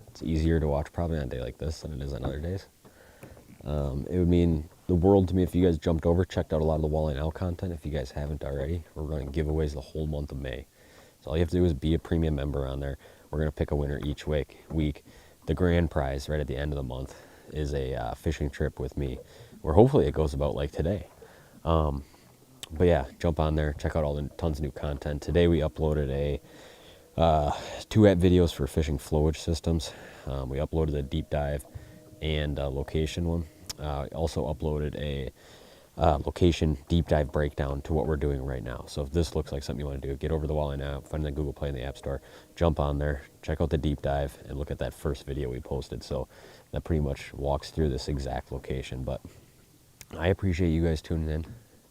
It's easier to watch probably on a day like this than it is on other days. It would mean the world to me if you guys jumped over, checked out a lot of the Walleye Now content. If you guys haven't already, we're running giveaways the whole month of May. So all you have to do is be a premium member on there. We're going to pick a winner each week. The grand prize right at the end of the month is a fishing trip with me, where hopefully it goes about like today. But yeah, jump on there, check out all the tons of new content. Today we uploaded 2 app videos for fishing flowage systems. We uploaded a deep dive and a location one. Also uploaded location deep dive breakdown to what we're doing right now. So if this looks like something you want to do, get over to the Walleye app, find the Google Play in the App Store, jump on there, check out the deep dive, and look at that first video we posted. So that pretty much walks through this exact location. But I appreciate you guys tuning in.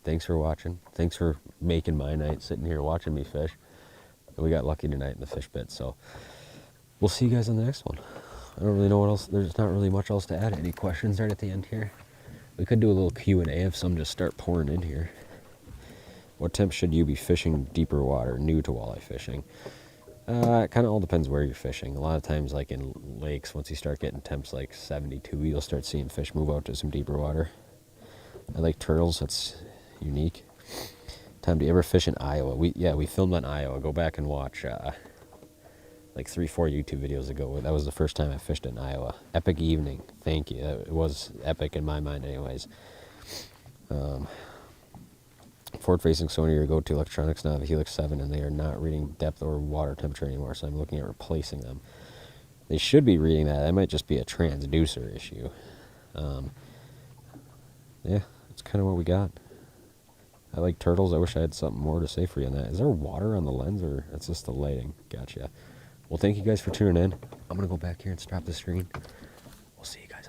Thanks for watching. Thanks for making my night sitting here watching me fish. We got lucky tonight in the fish pit. So we'll see you guys on the next one. I don't really know what else. There's not really much else to add. Any questions right at the end here? We could do a little Q&A if some just start pouring in here. What temps should you be fishing deeper water, new to walleye fishing? It kind of all depends where you're fishing. A lot of times, like in lakes, once you start getting temps like 72, you'll start seeing fish move out to some deeper water. I like turtles. That's unique. Tom, do you ever fish in Iowa? We filmed on Iowa. Go back and watch like 3-4 YouTube videos ago. That was the first time I fished in Iowa. Epic evening. Thank you. It was epic in my mind anyways. Forward-facing sonar, your go-to electronics now, the Helix 7, and they are not reading depth or water temperature anymore, so I'm looking at replacing them. They should be reading that. That might just be a transducer issue. Yeah, that's kind of what we got. I like turtles. I wish I had something more to say for you on that. Is there water on the lens, or that's just the lighting? Gotcha. Well, thank you guys for tuning in. I'm going to go back here and stop the screen. We'll see you guys